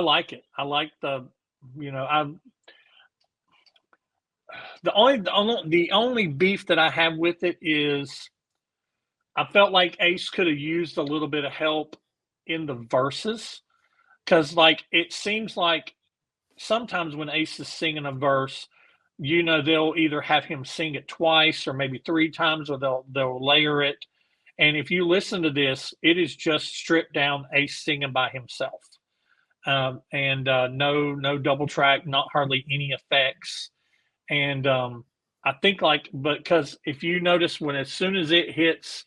like it. I like the only beef that I have with it is I felt like Ace could have used a little bit of help in the verses, because it seems like sometimes when Ace is singing a verse, they'll either have him sing it twice or maybe 3 times, or they'll layer it. And if you listen to this, it is just stripped down Ace singing by himself, and no double track, not hardly any effects. And I think because if you notice, as soon as it hits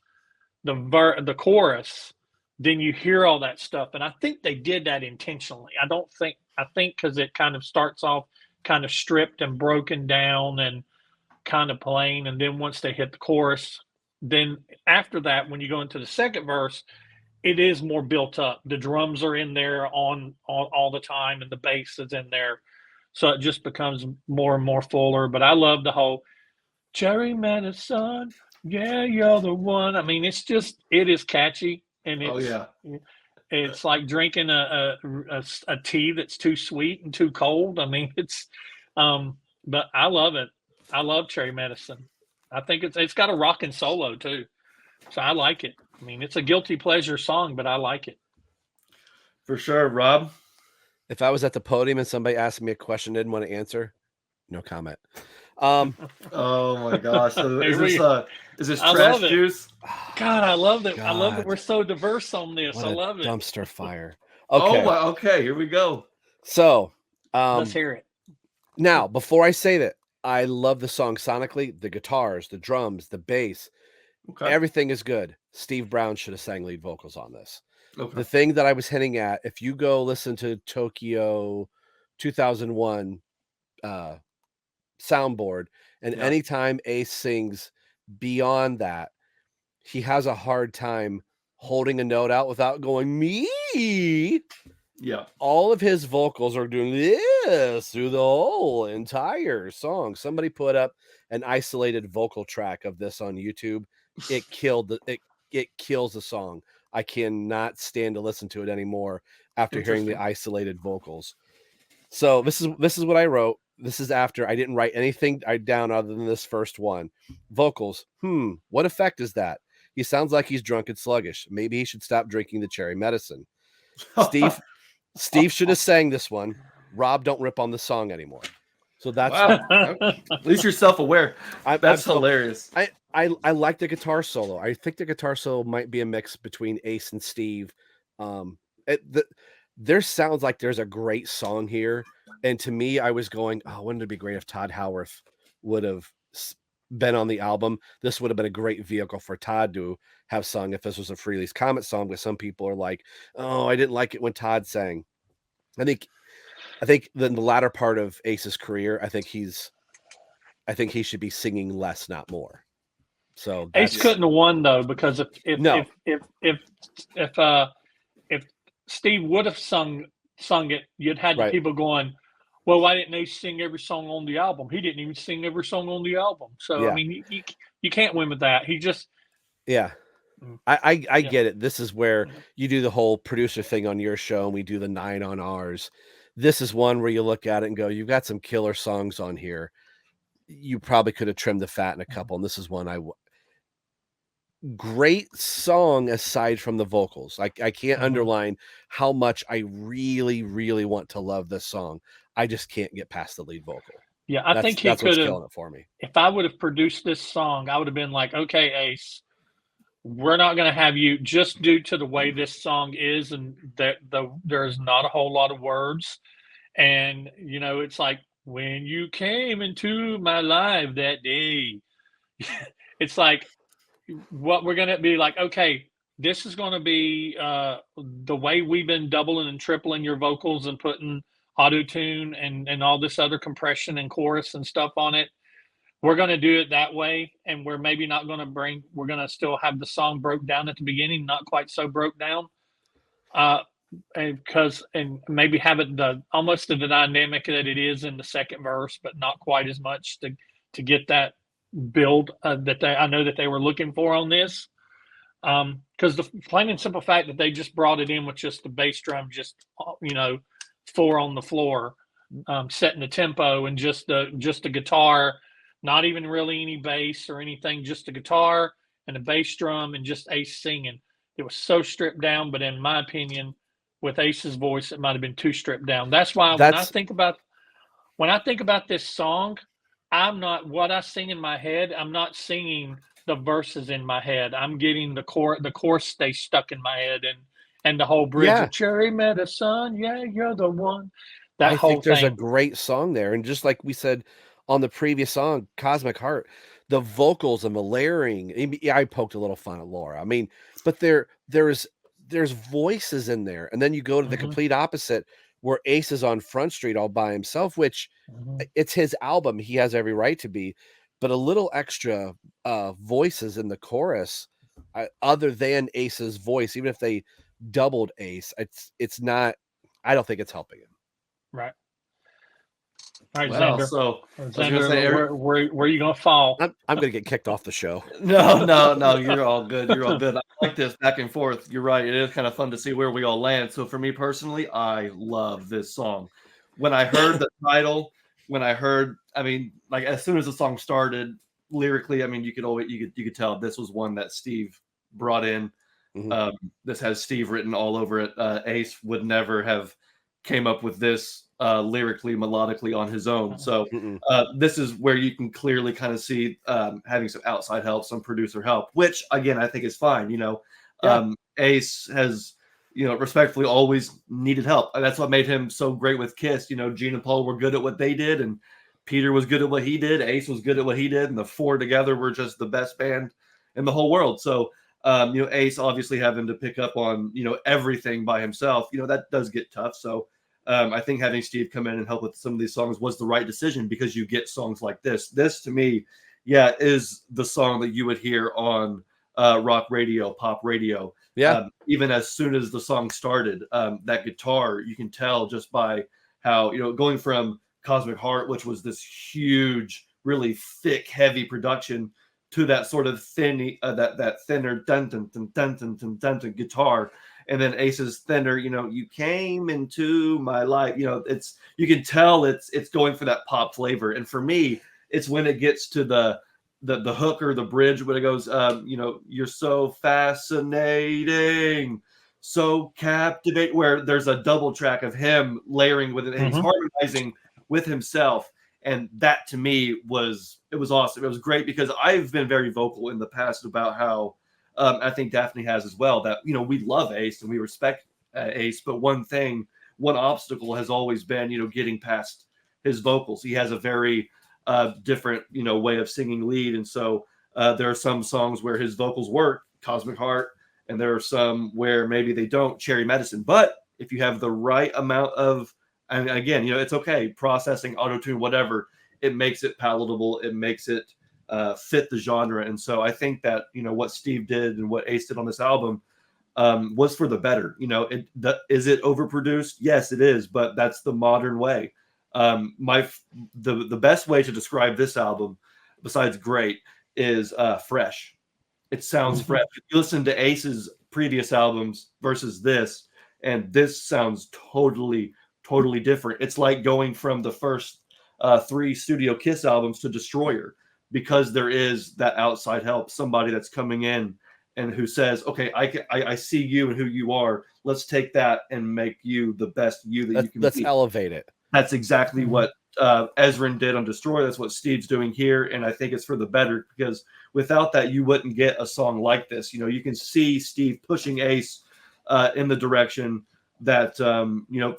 the chorus, then you hear all that stuff. And I think they did that intentionally. I think because it kind of starts off kind of stripped and broken down and kind of plain. And then once they hit the chorus, then after that, when you go into the second verse, it is more built up. The drums are in there on all the time, and the bass is in there. So it just becomes more and more fuller. But I love the whole Cherry Medicine. Yeah, you're the one. I mean, it is catchy. And it's like drinking a tea that's too sweet and too cold. I mean, but I love it. I love Cherry Medicine. I think it's got a rockin' solo too. So I like it. I mean, it's a guilty pleasure song, but I like it. For sure. Rob? If I was at the podium and somebody asked me a question I didn't want to answer, no comment. Oh my gosh. So is this trash juice? God, I love it. I love that we're so diverse on this. I love it. Dumpster fire. Okay. Okay, here we go. So let's hear it. Now, before I say that, I love the song sonically, the guitars, the drums, the bass. Okay. Everything is good. Steve Brown should have sang lead vocals on this. Okay. The thing that I was hinting at, if you go listen to Tokyo 2001 soundboard, and anytime Ace sings beyond that, he has a hard time holding a note out without going me. Yeah. All of his vocals are doing this through the whole entire song. Somebody put up an isolated vocal track of this on YouTube. It kills the song. I cannot stand to listen to it anymore after hearing the isolated vocals. So this is what I wrote. This is after I didn't write anything down other than this first one. Vocals. What effect is that? He sounds like he's drunk and sluggish. Maybe he should stop drinking the Cherry Medicine. Steve should have sang this one. Rob, don't rip on the song anymore. So that's at least you're self-aware. That's hilarious. I like the guitar solo. I think the guitar solo might be a mix between Ace and Steve. there sounds like there's a great song here. And to me, I was going, oh, wouldn't it be great if Todd Howarth would have been on the album? This would have been a great vehicle for Todd to have sung if this was a Frehley's Comet song. But some people are like, oh, I didn't like it when Todd sang. I think the latter part of Ace's career, I think he should be singing less, not more. So Ace couldn't have won though, because if Steve would have sung it, you'd had Right. people going, well, why didn't Ace sing every song on the album? He didn't even sing every song on the album. So Yeah. I mean, you can't win with that. He just I get it. This is where you do the whole producer thing on your show, and we do the 9 on ours. This is one where you look at it and go, you've got some killer songs on here. You probably could have trimmed the fat in a couple, and this is one great song aside from the vocals. I can't underline how much I really, really want to love this song. I just can't get past the lead vocal. Yeah, I think he that's could what's have. killing it for me. If I would have produced this song, I would have been like, okay, Ace, we're not going to have you, just due to the way this song is, and that there's not a whole lot of words. And, you know, it's like, when you came into my life that day, it's like, what we're going to be like, okay, this is going to be the way we've been doubling and tripling your vocals and putting auto-tune and all this other compression and chorus and stuff on it. We're going to do it that way, and we're maybe not going to we're going to still have the song broke down at the beginning, not quite so broke down. And maybe have it almost the dynamic that it is in the second verse, but not quite as much to get that build that I know that they were looking for on this. Because the plain and simple fact that they just brought it in with just the bass drum, just 4 on the floor, setting the tempo, and just the guitar, not even really any bass or anything, just the guitar and the bass drum and just Ace singing. It was so stripped down, but in my opinion, with Ace's voice, it might have been too stripped down. That's why when I think about this song, I'm not, what I sing in my head, I'm not singing the verses in my head. I'm getting the chorus stays stuck in my head, and the whole bridge of Cherry Medicine, yeah, you're the one. I think there's a great song there. And just like we said on the previous song, Cosmic Heart, the vocals and the layering, I poked a little fun at Laura. I mean, but there's voices in there. And then you go to the complete opposite, where Ace is on Front Street all by himself, which it's his album. He has every right to be, but a little extra voices in the chorus, other than Ace's voice, even if they doubled Ace, it's not, I don't think it's helping him. Right. All right, well, Xander. So Xander, where are you going to fall? I'm going to get kicked off the show. No, you're all good. You're all good. I like this back and forth. You're right. It is kind of fun to see where we all land. So for me personally, I love this song. When I heard the title, as soon as the song started lyrically, you could tell this was one that Steve brought in. This has Steve written all over it. Ace would never have came up with this lyrically, melodically on his own. So this is where you can clearly kind of see having some outside help, some producer help, which again, I think is fine. Ace has, respectfully always needed help. That's what made him so great with Kiss. Gene and Paul were good at what they did, and Peter was good at what he did. Ace was good at what he did, and the 4 together were just the best band in the whole world. So, Ace obviously having to pick up on, everything by himself, that does get tough. So, I think having Steve come in and help with some of these songs was the right decision, because you get songs like this. This to me, is the song that you would hear on rock radio, pop radio. Yeah. Even as soon as the song started, that guitar, you can tell just by how, going from Cosmic Heart, which was this huge, really thick, heavy production, to that sort of thin, that thinner dun dun dun dun dun dun dun dun guitar. And then Ace's thinner, you came into my life. You can tell it's going for that pop flavor. And for me, it's when it gets to the hook or the bridge, when it goes, you're so fascinating, so captivating, where there's a double track of him layering with it, and he's harmonizing with himself. And that to me it was awesome. It was great, because I've been very vocal in the past about how I think Daphne has as well, that, we love Ace and we respect Ace, but one obstacle has always been, getting past his vocals. He has a very different, way of singing lead. And so there are some songs where his vocals work, Cosmic Heart, and there are some where maybe they don't, Cherry Medicine. But if you have the right amount of, and again, it's okay, processing, auto-tune, whatever, it makes it palatable. It makes it fit the genre. And so I think that, what Steve did and what Ace did on this album was for the better. Is it overproduced? Yes, it is, but that's the modern way. The best way to describe this album, besides great, is fresh. It sounds fresh. If you listen to Ace's previous albums versus this, and this sounds totally different. It's like going from the first 3 Studio Kiss albums to Destroyer, because there is that outside help, somebody that's coming in and who says, okay, I see you and who you are. Let's take that and make you the best you that you can Let's be. elevate it. That's exactly what Ezrin did on Destroy. That's what Steve's doing here. And I think it's for the better, because without that, you wouldn't get a song like this. You can see Steve pushing Ace in the direction that,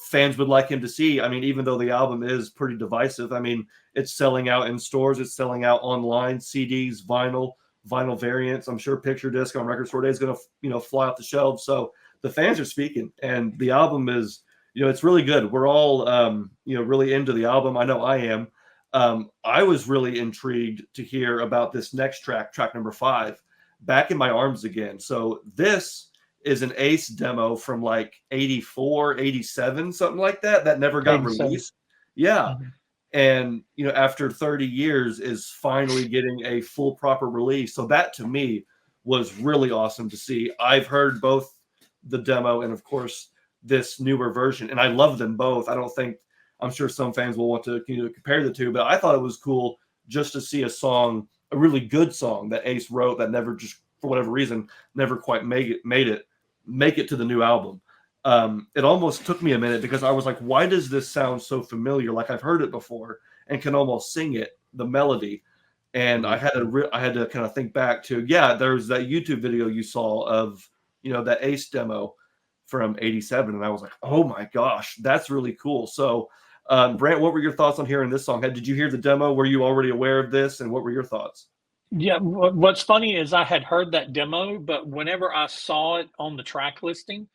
fans would like him to see. I mean, even though the album is pretty divisive, I mean, it's selling out in stores. It's selling out online, CDs, vinyl variants. I'm sure Picture Disc on Record Store Day is going to, fly off the shelves. So the fans are speaking, and the album is, it's really good. We're all, really into the album. I know I am. I was really intrigued to hear about this next track number 5, Back in My Arms Again. So this is an Ace demo from like 84, 87, something like that never got 87. released. Yeah. And, after 30 years is finally getting a full proper release. So that to me was really awesome to see. I've heard both the demo and of course this newer version, and I love them both. I'm sure some fans will want to compare the two, but I thought it was cool just to see a really good song that Ace wrote that never, just for whatever reason, never quite make it to the new album. It almost took me a minute, because I was like, why does this sound so familiar? Like I've heard it before and can almost sing it, the melody. And I had to kind of think back to, there's that YouTube video you saw of, that Ace demo from 87. And I was like, oh my gosh, that's really cool. So Brant, what were your thoughts on hearing this song? Did you hear the demo? Were you already aware of this? And what were your thoughts? Yeah, what's funny is I had heard that demo, but whenever I saw it on the track listing,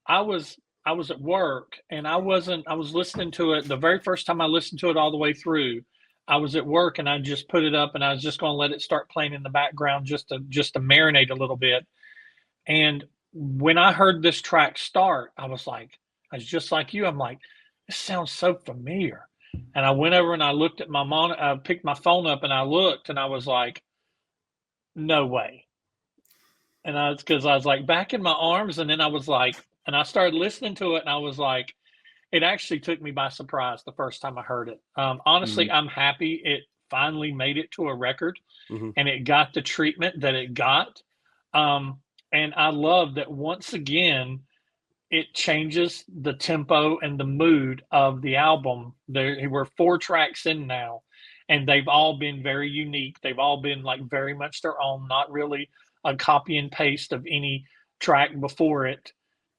I was at work, and I was listening to it the very first time I listened to it all the way through. I was at work, and I just put it up, and I was just going to let it start playing in the background just to marinate a little bit. And when I heard this track start, I was just like you. I'm like, this sounds so familiar. And I went over and I looked at I picked my phone up and I looked, and I was like, no way. And because I was like, Back in My Arms. And then I was like, and I started listening to it, and I was like, it actually took me by surprise the first time I heard it. Honestly, I'm happy it finally made it to a record, and it got the treatment that it got. And I love that once again, it changes the tempo and the mood of the album. We're 4 tracks in now, and they've all been very unique. They've all been like very much their own, not really a copy and paste of any track before it.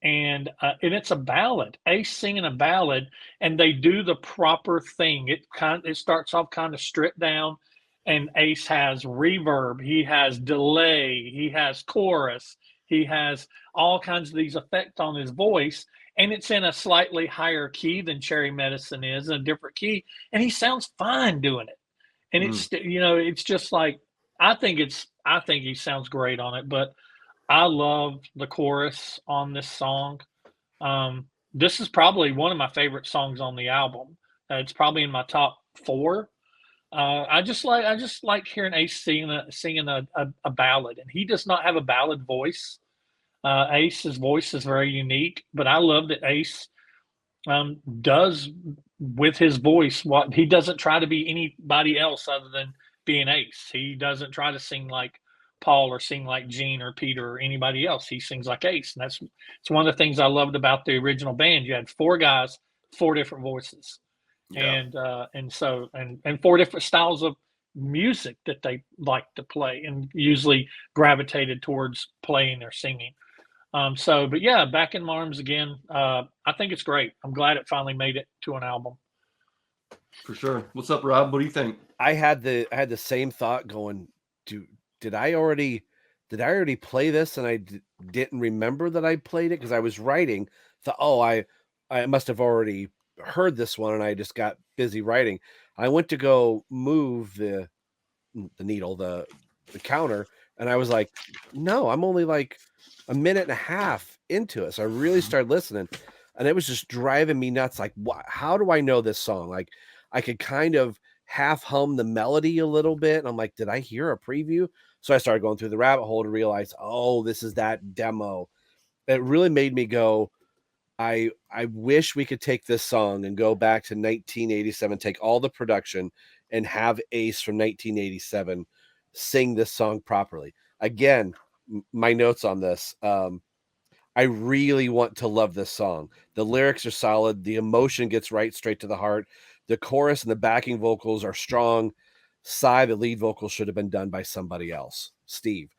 And it's a ballad. Ace singing a ballad, and they do the proper thing. It starts off kind of stripped down, and Ace has reverb, he has delay, he has chorus, he has all kinds of these effects on his voice, and it's in a slightly higher key than Cherry Medicine is, in a different key, and he sounds fine doing it. And it's just like, I think he sounds great on it, but I love the chorus on this song. This is probably one of my favorite songs on the album. It's probably in my top 4. I just like hearing Ace singing a ballad, and he does not have a ballad voice. Ace's voice is very unique, but I love that Ace does with his voice what he doesn't try to be anybody else other than being Ace. He doesn't try to sing like Paul or sing like Gene or Peter or anybody else. He sings like Ace, and it's one of the things I loved about the original band. You had 4 guys, 4 different voices. Yeah. And 4 different styles of music that they like to play, and usually gravitated towards playing or singing. But yeah, Back in My Arms Again. I think it's great. I'm glad it finally made it to an album. For sure. What's up, Rob? What do you think? I had the same thought going, did I already play this and I didn't remember that I played it because I was writing. Thought, oh, I must have already heard this one and I just got busy writing. I went to go move the needle, the counter, and I was like, no, I'm only like a minute and a half into it. So I really started listening, and it was just driving me nuts. Like, how do I know this song? Like, I could kind of half hum the melody a little bit. And I'm like, did I hear a preview? So I started going through the rabbit hole to realize, oh, this is that demo. It really made me go, I wish we could take this song and go back to 1987, take all the production and have Ace from 1987 sing this song properly. Again, my notes on this. I really want to love this song. The lyrics are solid. The emotion gets right straight to the heart. The chorus and the backing vocals are strong. Cy, the lead vocal, should have been done by somebody else. Steve,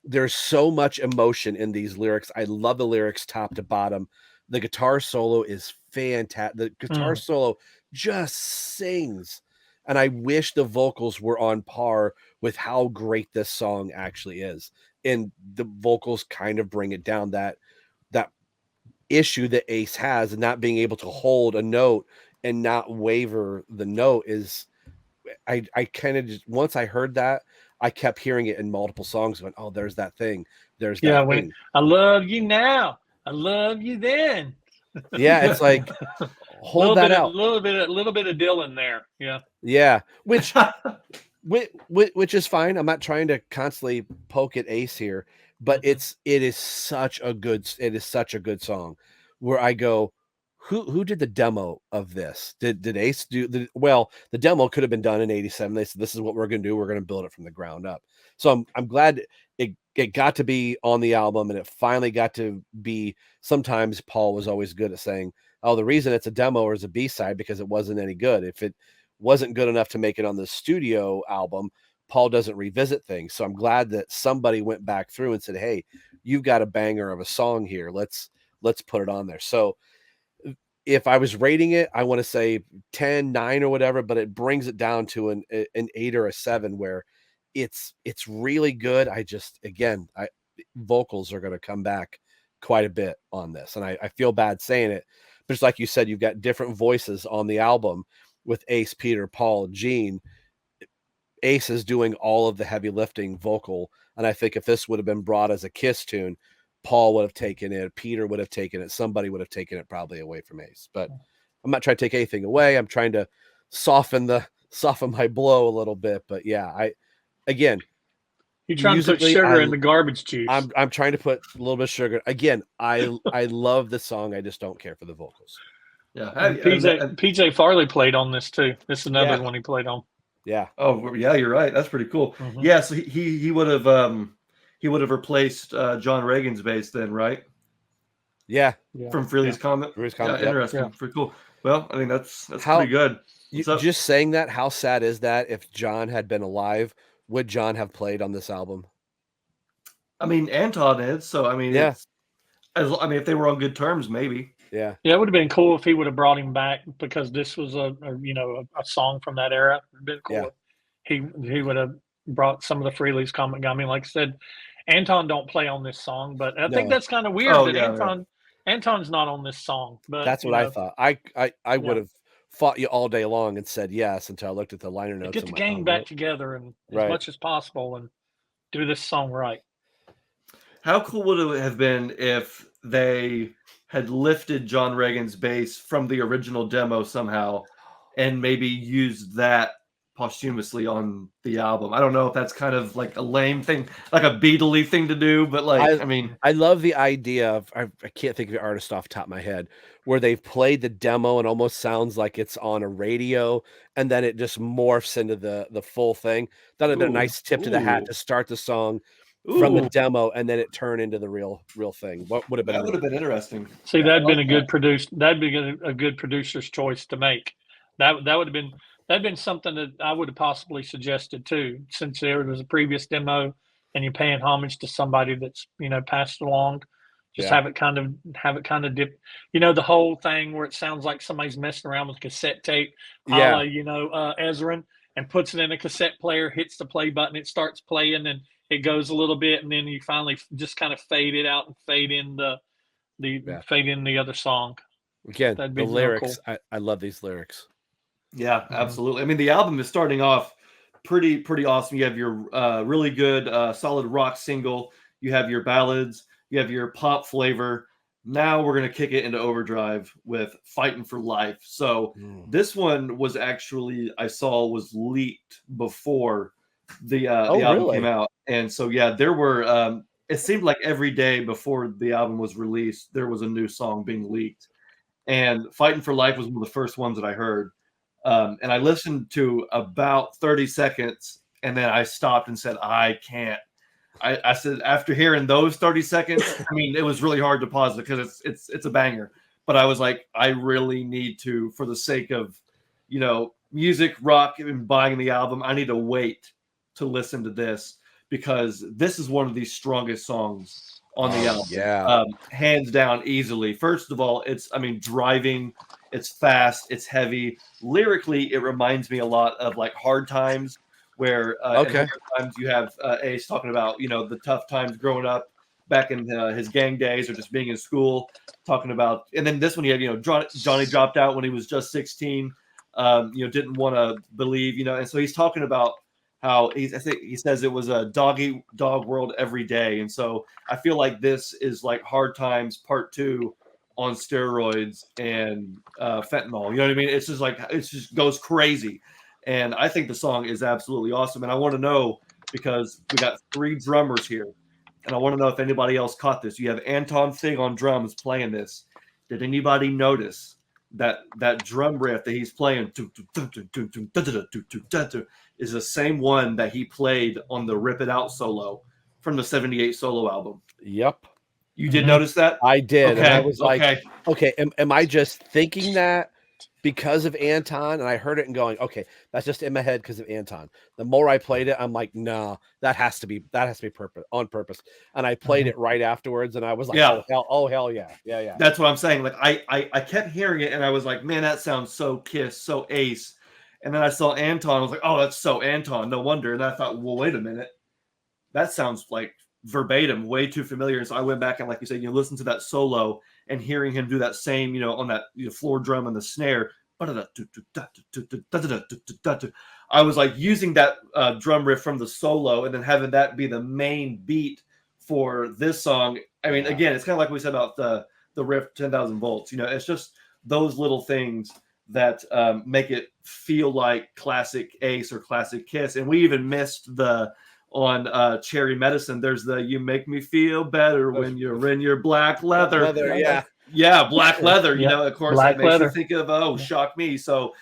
there's so much emotion in these lyrics. I love the lyrics top to bottom. The guitar solo is fantastic. The guitar solo just sings. And I wish the vocals were on par with how great this song actually is. And the vocals kind of bring it down, that issue that Ace has, and not being able to hold a note and not waver the note is, I kind of just, once I heard that, I kept hearing it in multiple songs. Went, oh, there's that thing. There's that thing. I love you now. I love you then. Yeah, it's like hold that out. A little bit of Dylan there. Yeah. Yeah, which is fine. I'm not trying to constantly poke at Ace here, but it is such a good song where I go, who did the demo of this? Did Ace do the demo could have been done in 87. They said, this is what we're going to do. We're going to build it from the ground up. So I'm glad it got to be on the album, and it finally got to be. Sometimes Paul was always good at saying, oh, the reason it's a demo or is a B-side because it wasn't any good. If it wasn't good enough to make it on the studio album, Paul doesn't revisit things. So I'm glad that somebody went back through and said, hey, you've got a banger of a song here. Let's put it on there. So if I was rating it, I want to say 10, 9 or whatever, but it brings it down to an 8 or a 7 where it's really good. Vocals are going to come back quite a bit on this. And I feel bad saying it, but just like you said, you've got different voices on the album with Ace, Peter, Paul, Gene. Ace is doing all of the heavy lifting vocal. And I think if this would have been brought as a Kiss tune, Paul would have taken it, Peter would have taken it, somebody would have taken it probably away from Ace. But I'm not trying to take anything away. I'm trying to soften my blow a little bit. But yeah, you're trying to put sugar in the garbage juice. I'm trying to put a little bit of sugar. Again, I love the song. I just don't care for the vocals. Yeah. PJ Farley played on this too. This is another one he played on. Yeah. Oh yeah, you're right. That's pretty cool. Mm-hmm. Yeah. So he would have replaced John Reagan's bass then, right? Yeah. From Frehley's comment. Yeah, interesting. Yeah. Pretty cool. Well, I mean that's pretty good. Just saying that, how sad is that? If John had been alive, would John have played on this album? I mean, Anton is. So I mean, yeah. If they were on good terms, maybe. Yeah. Yeah, it would have been cool if he would have brought him back because this was a song from that era. It would have been cool. Yeah. He would have brought some of the Frehley's comment. I mean, like I said, Anton don't play on this song, but I think that's kind of weird that Anton's not on this song. But that's what I thought. I would have fought you all day long and said yes until I looked at the liner notes. Get the gang back together and as much as possible and do this song right. How cool would it have been if they had lifted John Reagan's bass from the original demo somehow and maybe used that posthumously on the album? I don't know if that's kind of like a lame thing, like a Beatle-y thing to do, but I love the idea of, I can't think of the artist off the top of my head, where they've played the demo and almost sounds like it's on a radio and then it just morphs into the full thing. That would have been a nice tip to the hat to start the song from the demo and then it turned into the real thing. What would have been? That would have been interesting. See, that'd been a good producer's choice to make. That'd been something that I would have possibly suggested too, since there was a previous demo and you're paying homage to somebody that's, passed along. Just Yeah. have it kind of dip, the whole thing where it sounds like somebody's messing around with a cassette tape, a la, Ezrin, and puts it in a cassette player, hits the play button, it starts playing, and it goes a little bit, and then you finally just kind of fade it out and fade in the other song. Again, That'd the be real lyrics. cool. I love these lyrics. Yeah, absolutely. I mean, the album is starting off pretty awesome. You have your really good solid rock single. You have your ballads. You have your pop flavor. Now we're gonna kick it into overdrive with "Fightin For Life." So this one was actually, I saw, was leaked before the album really? came out, and so yeah, there were. It seemed like every day before the album was released, there was a new song being leaked, and "Fightin For Life" was one of the first ones that I heard. And I listened to about 30 seconds, and then I stopped and said, I can't. I said, after hearing those 30 seconds, I mean, it was really hard to pause it because it's a banger. But I was like, I really need to, for the sake of, music, rock, and buying the album, I need to wait to listen to this because this is one of the strongest songs on the album. Yeah. Hands down, easily. First of all, driving. It's fast. It's heavy. Lyrically, it reminds me a lot of like Hard Times, where in Hard Times you have Ace talking about the tough times growing up back in his gang days or just being in school, talking about. And then this one you have Johnny dropped out when he was just 16, didn't want to believe, and so he's talking about how I think he says it was a dog world every day, and so I feel like this is like Hard Times Part 2 on steroids and fentanyl. You know what I mean? It's just like it just goes crazy, and I think the song is absolutely awesome. And I want to know because we got 3 drummers here, and I want to know if anybody else caught this. You have Anton Fig on drums playing this. Did anybody notice that drum riff that he's playing is the same one that he played on the Rip It Out solo from the '78 solo album? Yep. You did notice that? I did. Okay. And I was like, okay, am I just thinking that because of Anton? And I heard it and going, okay, that's just in my head because of Anton. The more I played it, I'm like, no, that has to be on purpose. And I played it right afterwards, and I was like, oh hell yeah. Yeah. That's what I'm saying. Like I kept hearing it, and I was like, man, that sounds so Kiss, so Ace. And then I saw Anton. I was like, oh, that's so Anton. No wonder. And I thought, well, wait a minute, that sounds like verbatim, way too familiar. And so I went back and, like you said, listen to that solo and hearing him do that same, on that floor drum and the snare. I was like using that drum riff from the solo and then having that be the main beat for this song. I mean, again, it's kind of like we said about the riff 10,000 volts. It's just those little things that make it feel like classic Ace or classic Kiss. And we even missed on Cherry Medicine, there's the "You make me feel better when you're in your black leather." Yeah, black leather. Of course, black that makes leather. you think of Shock Me. So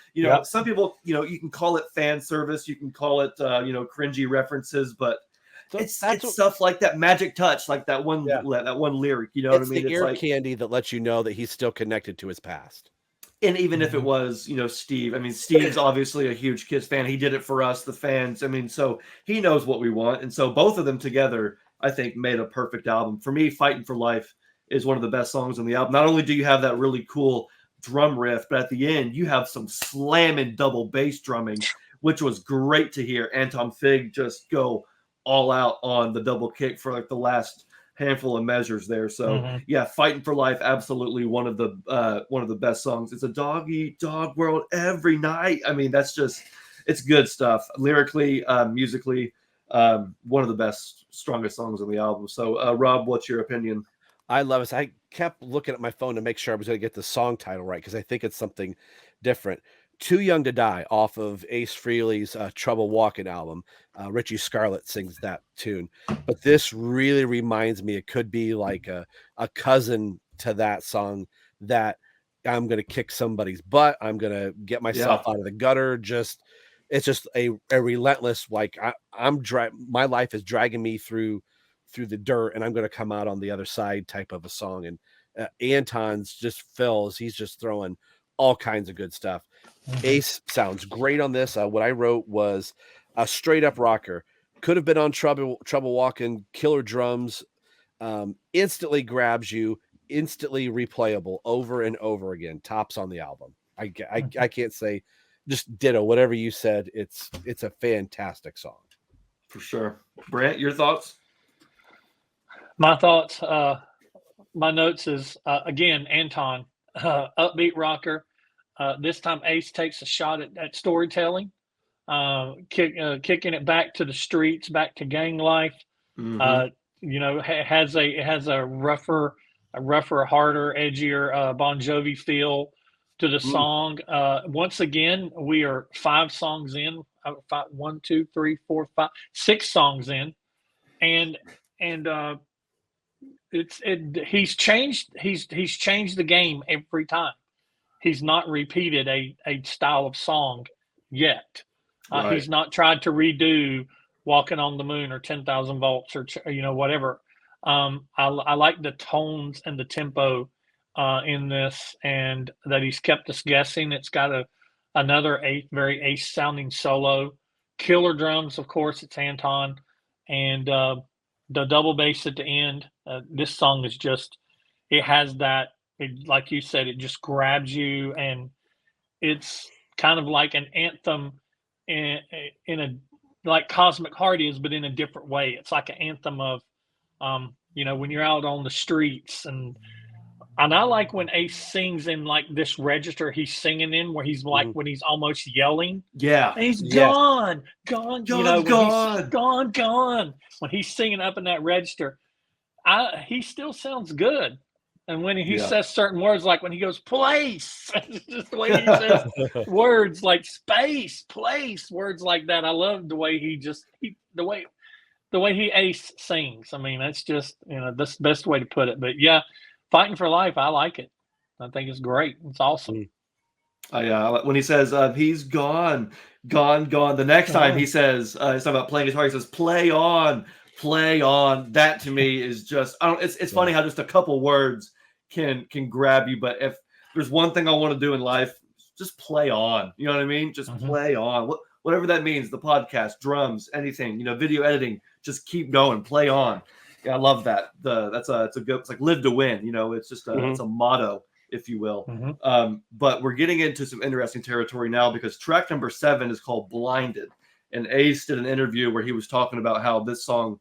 some people, you can call it fan service, you can call it cringy references, but it's stuff like that magic touch, like that one lyric. You know what I mean? It's the ear candy that lets you know that he's still connected to his past. And even if it was, Steve, I mean, Steve's obviously a huge Kiss fan. He did it for us, the fans. I mean, so he knows what we want. And so both of them together, I think, made a perfect album. For me, "Fightin For Life" is one of the best songs on the album. Not only do you have that really cool drum riff, but at the end, you have some slamming double bass drumming, which was great to hear Anton Fig just go all out on the double kick for like the last handful of measures there. So yeah, "Fightin For Life," absolutely one of the best songs. It's a dog world every night. I mean, it's good stuff. Lyrically, musically, one of the best, strongest songs on the album. So Rob, what's your opinion? I love it. I kept looking at my phone to make sure I was going to get the song title right because I think it's something different. "Too Young to Die" off of Ace Frehley's Trouble Walking album. Richie Scarlett sings that tune. But this really reminds me, it could be like a cousin to that song, that I'm going to kick somebody's butt. I'm going to get myself out of the gutter. It's just a relentless, like my life is dragging me through the dirt and I'm going to come out on the other side type of a song. And Anton's just fills, he's just throwing all kinds of good stuff. Ace sounds great on this. What I wrote was a straight up rocker. Could have been on Trouble Walkin', killer drums, instantly grabs you, instantly replayable over and over again. Tops on the album. I can't say, just ditto whatever you said. It's a fantastic song. For sure. Brant, your thoughts? My thoughts, my notes is, again, Anton, upbeat rocker. This time Ace takes a shot at storytelling, kicking it back to the streets, back to gang life. Has a rougher, harder, edgier Bon Jovi feel to the song. Once again, we are 5 songs in. 1, 2, 3, 4, 5, 6 songs in, and he's changed the game every time. He's not repeated a style of song yet. Right. He's not tried to redo Walkin' on the Moon or 10,000 Volts or whatever. I like the tones and the tempo in this, and that he's kept us guessing. It's got another very Ace sounding solo, killer drums. Of course, it's Anton, and the double bass at the end. This song is just, it has that, like you said, it just grabs you, and it's kind of like an anthem in a, like Cosmic Heart is, but in a different way. It's like an anthem of, when you're out on the streets, and I like when Ace sings in like this register he's singing in, where he's like, when he's almost yelling. Yeah. And he's Yes. gone. Gone. He's gone. When he's singing up in that register, he still sounds good. And when he says certain words, like when he goes, place, just the way he says words like space, place, words like that. I love the way the way he Ace sings. I mean, that's just, that's the best way to put it. But yeah, Fightin' For Life, I like it. I think it's great. It's awesome. When he says he's gone. The next time he says, he's talking about playing guitar, he says, play on. That to me is just, it's funny how just a couple words can grab you. But if there's one thing I want to do in life, just play on. You know what I mean? Just play on. Whatever that means, the podcast, drums, anything, video editing, just keep going, play on. Yeah, I love that. It's a good, it's like live to win. It's just it's a motto, if you will. But we're getting into some interesting territory now, because track number 7 is called Blinded. And Ace did an interview where he was talking about how this song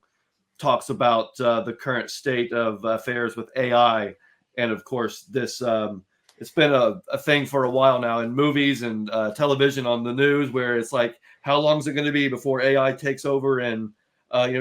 talks about the current state of affairs with AI. And of course, this it's been a thing for a while now in movies and television, on the news, where it's like, how long is it going to be before AI takes over and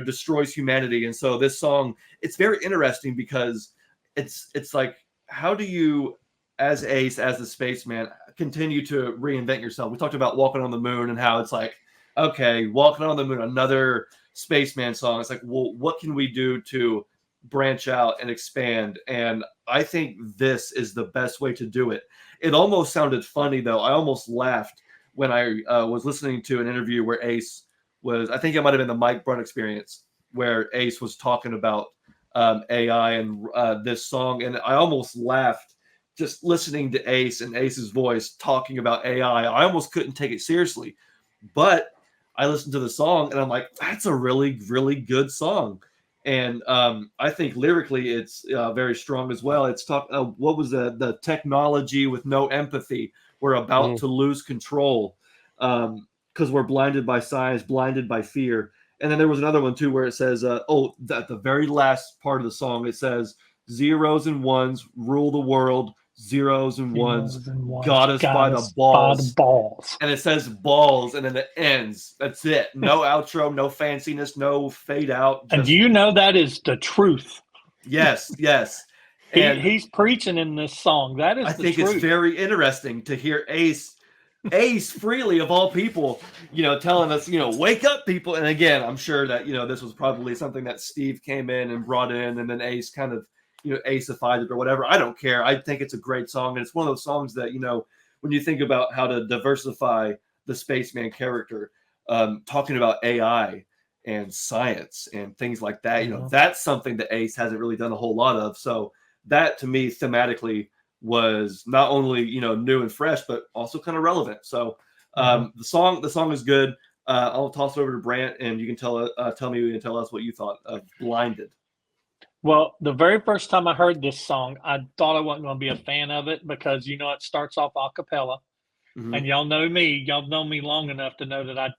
destroys humanity? And so this song, it's very interesting, because it's like, how do you, as Ace, as the spaceman, continue to reinvent yourself? We talked about Walkin' on the Moon, and how it's like, okay, Walkin' on the Moon, another spaceman song. It's like, well, what can we do to branch out and expand? And I think this is the best way to do it. It almost sounded funny, though. I almost laughed when I was listening to an interview where Ace was, I think it might have been the Mike Brunt Experience, where Ace was talking about AI and this song. And I almost laughed just listening to Ace and Ace's voice talking about AI. I almost couldn't take it seriously. But I listened to the song and I'm like, that's a really, really good song. And I think lyrically it's very strong as well. It's what was the technology with no empathy? We're about to lose control because we're blinded by science, blinded by fear. And then there was another one too where it says, at the very last part of the song, it says, zeros and ones rule the world. Zeros and ones got us by the balls. And it says balls, and then it ends. That's it. No outro, no fanciness, no fade out. And do you know that is the truth? Yes. And he's preaching in this song. That is the truth. I think it's very interesting to hear Ace Frehley, of all people, telling us, wake up, people. And again, I'm sure that, this was probably something that Steve came in and brought in, and then Ace kind of, Ace-ified it or whatever. I don't care. I think it's a great song. And it's one of those songs that, when you think about how to diversify the spaceman character, talking about AI and science and things like that, that's something that Ace hasn't really done a whole lot of. So that, to me, thematically was not only, new and fresh, but also kind of relevant. So the song is good. I'll toss it over to Brant, and you can tell me, you can tell us what you thought of Blinded. Well, the very first time I heard this song, I thought I wasn't going to be a fan of it because, you know, it starts off a cappella. Mhm. And y'all know me. Y'all know me long enough to know that I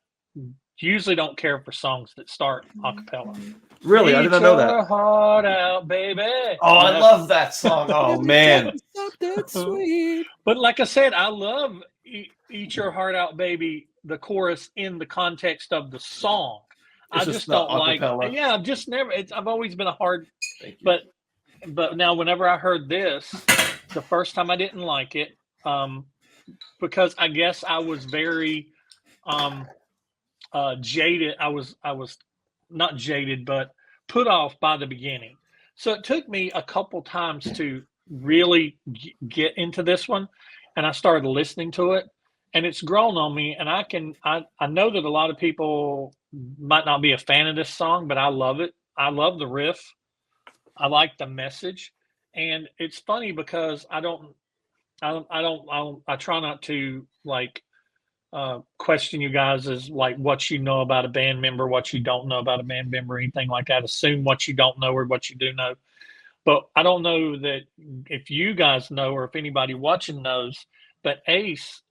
usually don't care for songs that start a cappella. Really? I did not know Eat your that. heart out, baby. Oh, I love that song. Oh, man. Something sweet. But like I said, I love Eat Your Heart Out, Baby, the chorus in the context of the song. It's I just just not don't like. acapella. Yeah, I've just never. I've always been a hard. Thank you. But now, whenever I heard this, the first time I didn't like it, because I guess I was very jaded. I was not jaded, but put off by the beginning. So it took me a couple times to really get into this one, and I started listening to it, and it's grown on me. And I know that a lot of people might not be a fan of this song, but I love it. I love the riff. I like the message, and it's funny because I try not to like question you guys as like what you know about a band member, what you don't know about a band member, anything like that. Assume what you don't know or what you do know. But I don't know that if you guys know or if anybody watching knows, but Ace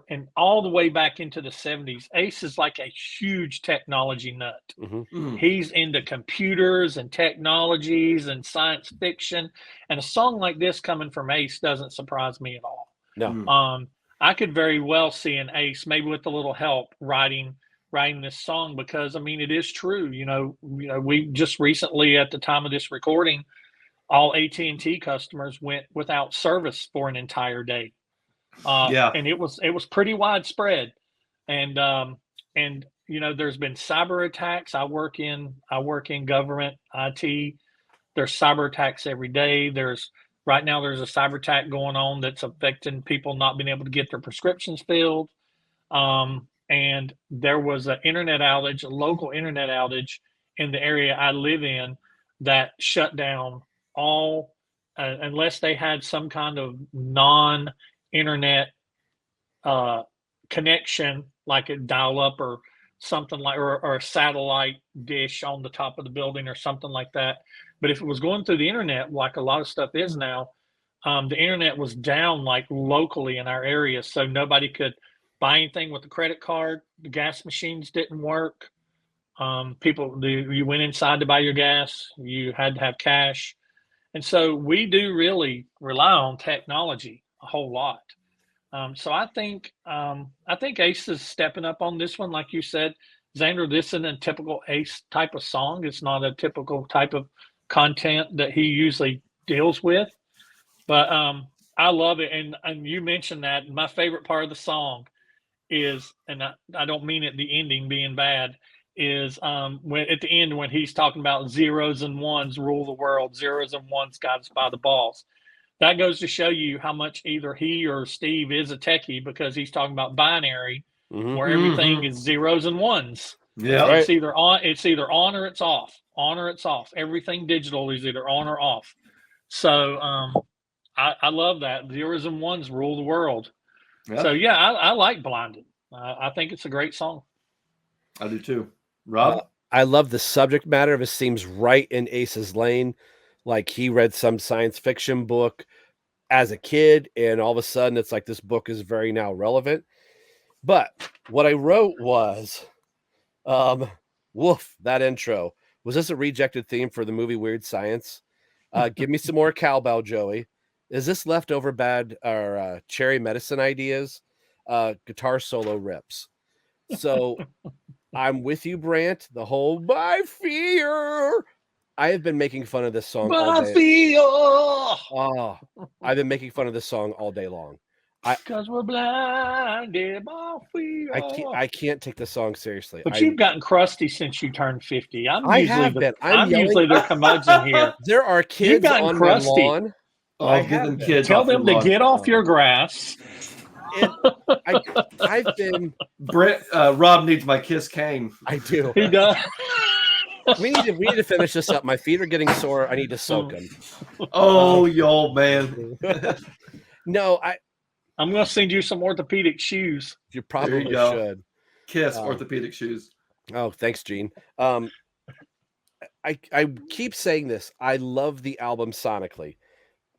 and all the way back into the 70s, Ace is like a huge technology nut. Mm-hmm. He's into computers and technologies and science fiction. And a song like this coming from Ace doesn't surprise me at all. No. I could very well see an Ace, maybe with a little help, writing this song because I mean it is true. You know, we just recently at the time of this recording, all AT&T customers went without service for an entire day. Yeah. And it was pretty widespread. And you know, there's been cyber attacks. I work in government IT. There's cyber attacks every day. Right now there's a cyber attack going on that's affecting people not being able to get their prescriptions filled. And there was a local internet outage in the area I live in that shut down all, unless they had some kind of non-internet connection, like a dial-up or something like, or a satellite dish on the top of the building or something like that. But if it was going through the internet, like a lot of stuff is now, the internet was down like locally in our area, so nobody could buy anything with a credit card. The gas machines didn't work. You went inside to buy your gas, you had to have cash. And so we do really rely on technology a whole lot. So I think Ace is stepping up on this one, like you said, Xander. This isn't a typical Ace type of song. It's not a typical type of content that he usually deals with. But I love it, and you mentioned that. My favorite part of the song is, and I don't mean it the ending being bad, is when at the end when he's talking about zeros and ones rule the world, zeros and ones got us by the balls. That goes to show you how much either he or Steve is a techie because he's talking about binary, where everything is zeros and ones. Yeah, right. It's either on or it's off. On or it's off. Everything digital is either on or off. So I love that. Zeros and ones rule the world. Yeah. So yeah, I like Blinded. I think it's a great song. I do too. Rob? I love the subject matter of it. Seems right in Ace's lane. Like he read some science fiction book as a kid, and all of a sudden it's like this book is very now relevant. But what I wrote was, woof, that intro. Was this a rejected theme for the movie Weird Science? Give me some more cowbell, Joey. Is this leftover bad or cherry medicine ideas? Guitar solo rips. So I'm with you, Brant. The whole by fear. I have been making fun of this song all day. Fear. Oh, I've been making fun of this song all day long. Because we're blinded by fear. I can't take the song seriously. But you've gotten crusty since you turned 50. I'm usually the curmudgeon here. There are kids on crusty. my lawn. Tell them to get off your grass. I've been. Rob needs my kiss cane. I do. He does. We need to finish this up. My feet are getting sore. I need to soak them. Oh, you old man. No, I'm going to send you some orthopedic shoes. You probably should. Kiss orthopedic shoes. Oh, thanks, Gene. I keep saying this. I love the album sonically.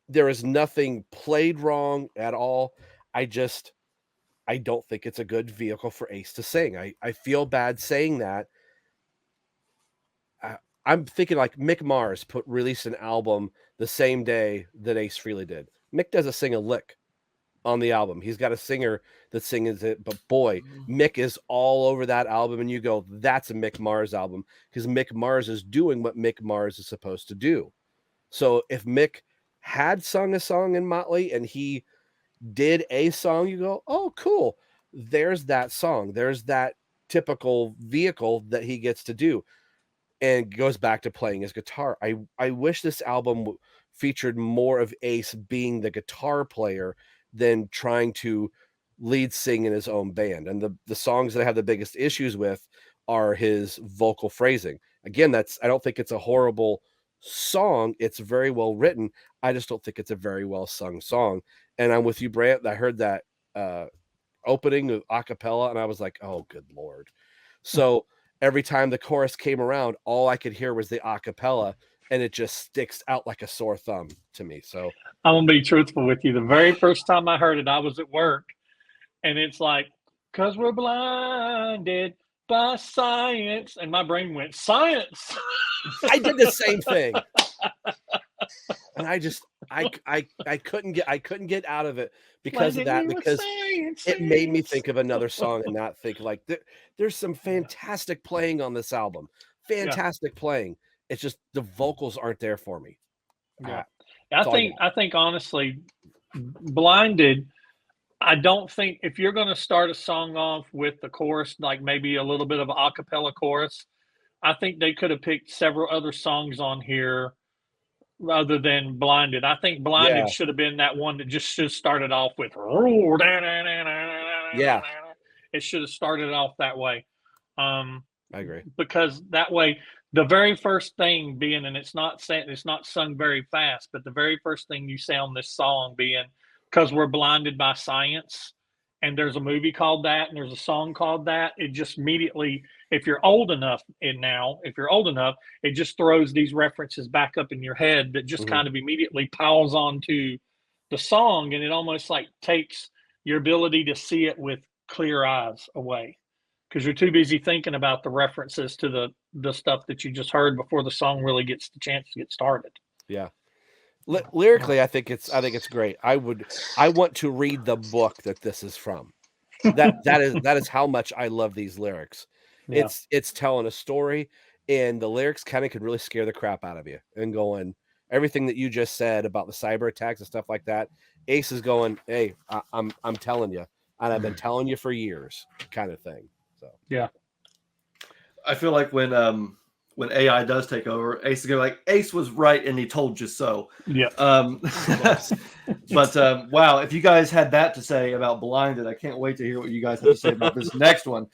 There is nothing played wrong at all. I don't think it's a good vehicle for Ace to sing. I feel bad saying that. I'm thinking like Mick Mars released an album the same day that Ace Frehley did. Mick doesn't sing a lick on the album. He's got a singer that sings it, but boy, Mick is all over that album, and you go, that's a Mick Mars album, because Mick Mars is doing what Mick Mars is supposed to do. So if Mick had sung a song in Motley and he did a song, you go, oh, cool. There's that song. There's that typical vehicle that he gets to do, and goes back to playing his guitar. I wish this album featured more of Ace being the guitar player than trying to lead sing in his own band. And the songs that I have the biggest issues with are his vocal phrasing. Again, I don't think it's a horrible song. It's very well written. I just don't think it's a very well sung song. And I'm with you, Brant. I heard that opening of a cappella, and I was like, oh, good Lord. So every time the chorus came around, all I could hear was the a cappella, and it just sticks out like a sore thumb to me. So I'm going to be truthful with you. The very first time I heard it, I was at work, and it's like, because we're blinded by science. And my brain went, science. I did the same thing. And I couldn't get out of it because of that, because it made me think of another song and not think like there's some fantastic playing on this album. Fantastic playing. It's just the vocals aren't there for me. Yeah. I think honestly, Blinded, I don't think if you're going to start a song off with the chorus, like maybe a little bit of an a cappella chorus, I think they could have picked several other songs on here rather than Blinded. I think Blinded should have been that one that just should have started off with it should have started off that way. I agree. Because that way, the very first thing being, and it's not sung very fast, but the very first thing you say on this song being, because we're blinded by science, and there's a movie called that, and there's a song called that, it just immediately, if you're old enough, it just throws these references back up in your head that just kind of immediately piles onto the song, and it almost like takes your ability to see it with clear eyes away, because you're too busy thinking about the references to the stuff that you just heard before the song really gets the chance to get started. Yeah. Lyrically, I think it's great. I want to read the book that this is from. That is how much I love these lyrics. Yeah. It's telling a story, and the lyrics kind of could really scare the crap out of you. And going, everything that you just said about the cyber attacks and stuff like that, Ace is going, hey, I'm telling you, and I've been telling you for years, kind of thing. So yeah, I feel like when AI does take over, Ace is going to be like, Ace was right and he told you so. Yeah. But wow, if you guys had that to say about Blinded, I can't wait to hear what you guys have to say about this next one.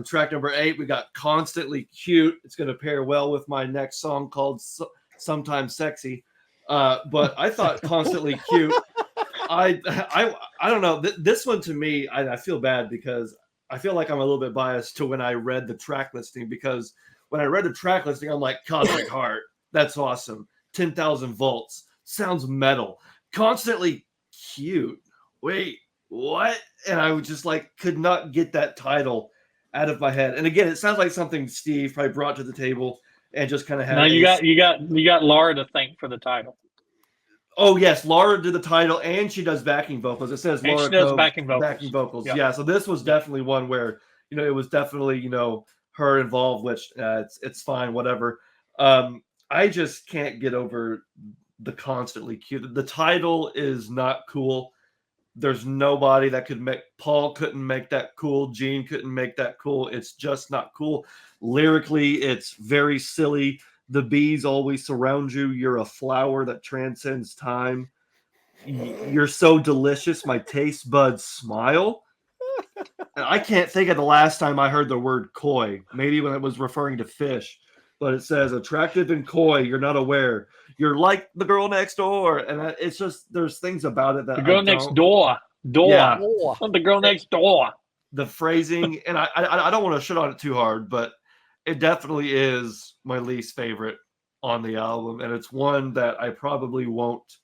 Track number 8, we got Constantly Cute. It's going to pair well with my next song called Sometimes Sexy. But I thought Constantly Cute, I don't know. This one to me, I feel bad because I feel like I'm a little bit biased to when I read the track listing, because when I read the track listing, I'm like, Cosmic Heart, that's awesome. 10,000 volts, sounds metal. Constantly Cute. Wait, what? And I was just like, could not get that title out of my head. And again, it sounds like something Steve probably brought to the table and just kind of had. Now you got Laura to thank for the title. Oh yes, Laura did the title, and she does backing vocals. It says Laura she does Cove, backing vocals. Yep. Yeah, so this was definitely one where it was definitely her involved, which it's fine, whatever. I just can't get over the Constantly Cute. The title is not cool. There's nobody that could make. Paul couldn't make that cool. Gene couldn't make that cool. It's just not cool. Lyrically, it's very silly. The bees always surround you. You're a flower that transcends time. You're so delicious. My taste buds smile. And I can't think of the last time I heard the word coy. Maybe when it was referring to fish. But it says attractive and coy. You're not aware. You're like the girl next door. And it's just, there's things about it that the girl next door. Yeah. Oh. The girl next door. the phrasing, and I don't want to shit on it too hard, but it definitely is my least favorite on the album, and it's one that I probably won't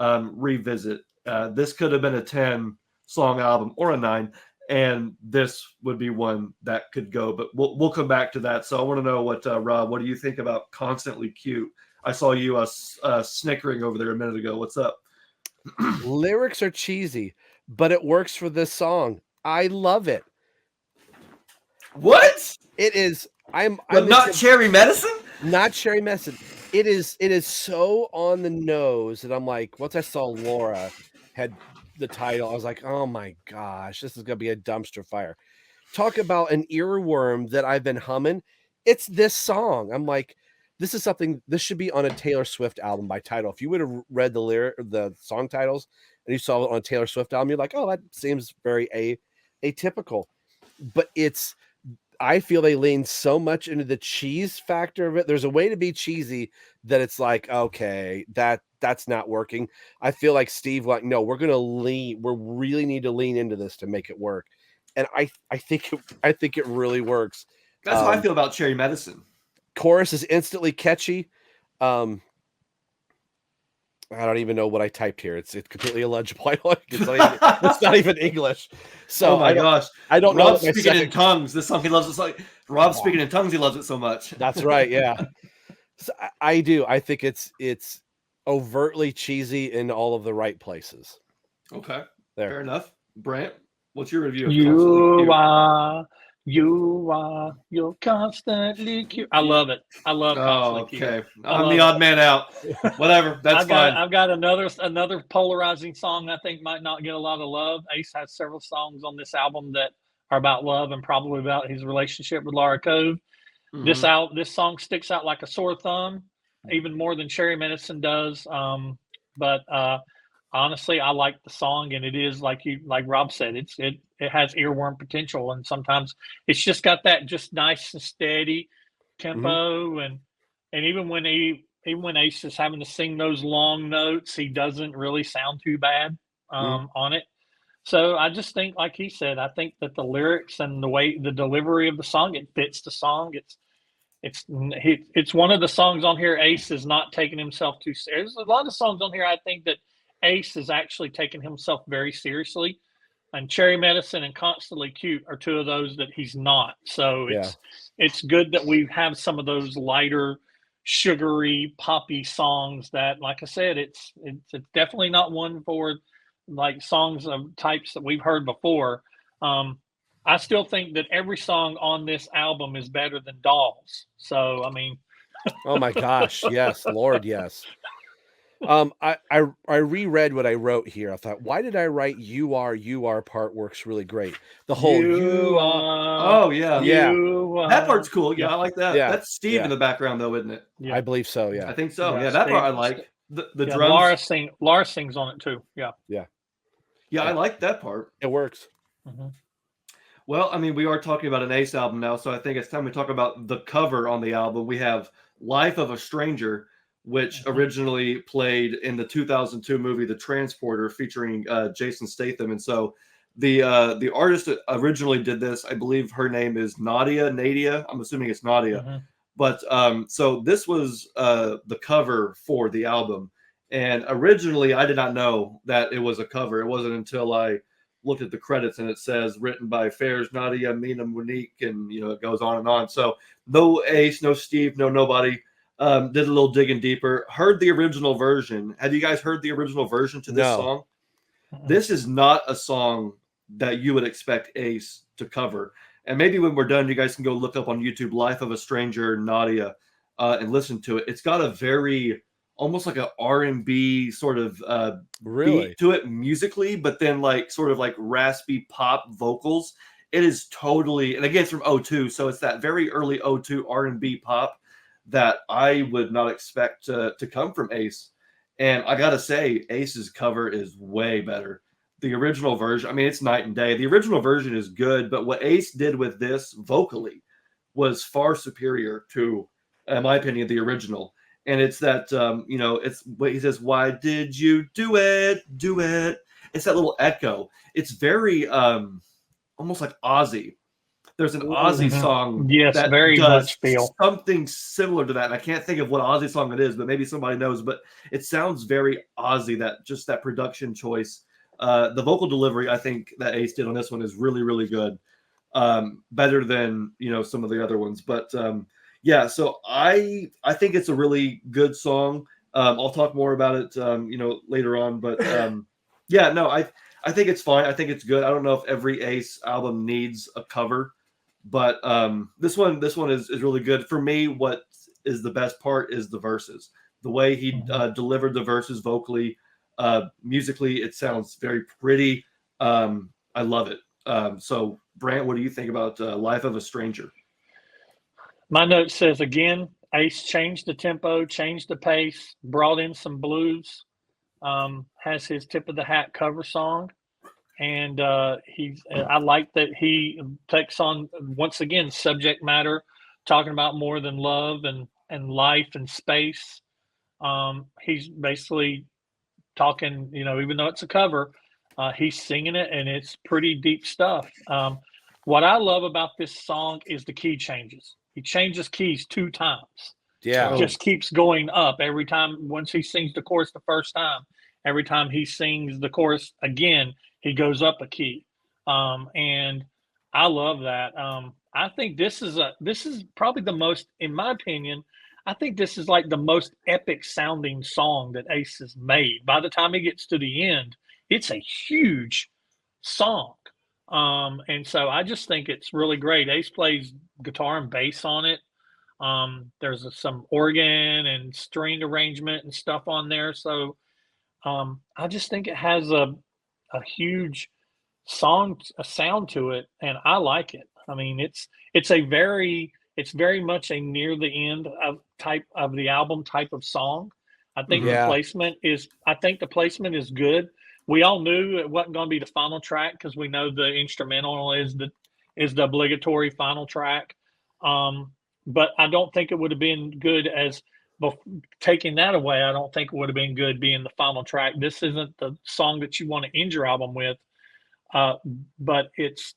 revisit. This could have been a 10-song album or a 9, and this would be one that could go, but we'll come back to that. So I want to know what Rob, what do you think about Constantly Cute? I saw you snickering over there a minute ago. What's up? Lyrics are cheesy, but it works for this song. I love it. What? It is. I'm not Cherry Medicine? Not Cherry Medicine. It is so on the nose that I'm like, once I saw Laura had the title, I was like, oh my gosh, this is gonna be a dumpster fire. Talk about an earworm that I've been humming. It's this song. I'm like, this is something, this should be on a Taylor Swift album by title. If you would have read the song titles and you saw it on a Taylor Swift album, you're like, oh, that seems very atypical. But I feel they lean so much into the cheese factor of it. There's a way to be cheesy that it's like, okay, that's not working. I feel like Steve, like, no, we really need to lean into this to make it work. And I think it really works. That's how I feel about Cherry Medicine. Chorus is instantly catchy. I don't even know what I typed here. It's completely illegible. It's not even English. So oh my gosh, I don't know. Rob's speaking in tongues. This song he loves. It's like Rob's speaking in tongues. He loves it so much. That's right. Yeah. So I do. I think it's overtly cheesy in all of the right places. Okay, there. Fair enough. Brant, what's your review of You're constantly cute. I love it. I love Constantly Cute. I'm the odd man out. Whatever. That's fine. I've got another polarizing song I think might not get a lot of love. Ace has several songs on this album that are about love and probably about his relationship with Laura Cove. Mm-hmm. This song sticks out like a sore thumb, even more than Cherry Medicine does. But honestly, I like the song, and it is like Rob said, it has earworm potential, and sometimes it's just got that just nice and steady tempo, mm-hmm. and even when Ace is having to sing those long notes, he doesn't really sound too bad on it. So I just think, like he said, I think that the lyrics and the delivery of the song, it fits the song. It's one of the songs on here Ace is not taking himself too serious. There's a lot of songs on here I think that Ace is actually taking himself very seriously, and Cherry Medicine and Constantly Cute are two of those that he's not. So it's good that we have some of those lighter, sugary, poppy songs that, like I said, it's definitely not one for like songs of types that we've heard before. I still think that every song on this album is better than Dolls. So I mean, oh my gosh, yes, Lord, yes. I reread what I wrote here. I thought, why did I write you are part works really great. The whole you are. Oh yeah. That part's cool. Yeah, I like that. Yeah. That's Steve in the background though, isn't it? Yeah. I believe so. Yeah. I think so. Yeah, that part I like. The drums. Laura sings on it too. Yeah. Yeah, I like that part. It works. Mm-hmm. Well, I mean, we are talking about an Ace album now, so I think it's time we talk about the cover on the album. We have Life of a Stranger, which originally played in the 2002 movie The Transporter, featuring Jason Statham. And so the artist that originally did this, I believe her name is Nadia. I'm assuming it's Nadia. Mm-hmm. But so this was the cover for the album. And originally, I did not know that it was a cover. It wasn't until I looked at the credits and it says written by Fairs, Nadia, Mina, Monique, and it goes on and on. So no Ace, no Steve, no nobody. Did a little digging deeper. Heard the original version. Have you guys heard the original version to this song? This is not a song that you would expect Ace to cover. And maybe when we're done, you guys can go look up on YouTube Life of a Stranger, Nadia, and listen to it. It's got a very almost like a R&B sort of beat to it musically, but then like sort of like raspy pop vocals. It is totally, and again, it's from 2002, so it's that very early 2002 R&B pop that I would not expect to come from Ace. And I gotta say, Ace's cover is way better. The original version, I mean, it's night and day. The original version is good, but what Ace did with this vocally was far superior to, in my opinion, the original. And it's that, it's what he says, why did you do it? Do it. It's that little echo. It's very, almost like Ozzy. There's an Ozzy song Yes, that very does much feel something similar to that. And I can't think of what Ozzy song it is, but maybe somebody knows. But it sounds very Ozzy, that production choice. The vocal delivery, I think, that Ace did on this one is really, really good. Better than, some of the other ones. But yeah, so I think it's a really good song. I'll talk more about it, later on. But yeah, no, I think it's fine. I think it's good. I don't know if every Ace album needs a cover, but this one is really good for me. What is the best part is the verses, the way he delivered the verses vocally, musically. It sounds very pretty. I love it. So Brant, what do you think about Life of a Stranger? My note says again, Ace changed the tempo, changed the pace, brought in some blues, has his tip of the hat cover song. And I like that he takes on, once again, subject matter, talking about more than love and life and space. He's basically talking, even though it's a cover, he's singing it and it's pretty deep stuff. What I love about this song is the key changes. He changes keys 2 times. Yeah. It just keeps going up every time. Once he sings the chorus the first time, every time he sings the chorus again, he goes up a key. And I love that. I think this is probably the most, in my opinion, I think this is like the most epic sounding song that Ace has made. By the time he gets to the end, it's a huge song. And so I just think it's really great. Ace plays guitar and bass on it. There's some organ and string arrangement and stuff on there. So I just think it has a huge a sound to it, and I like it. I mean, it's very much a near the end of type of the album type of song. I think the placement is good. We all knew it wasn't going to be the final track because we know the instrumental is the obligatory final track. But I don't think it would have been good as taking that away. I don't think it would have been good being the final track. This isn't the song that you want to end your album with. But it's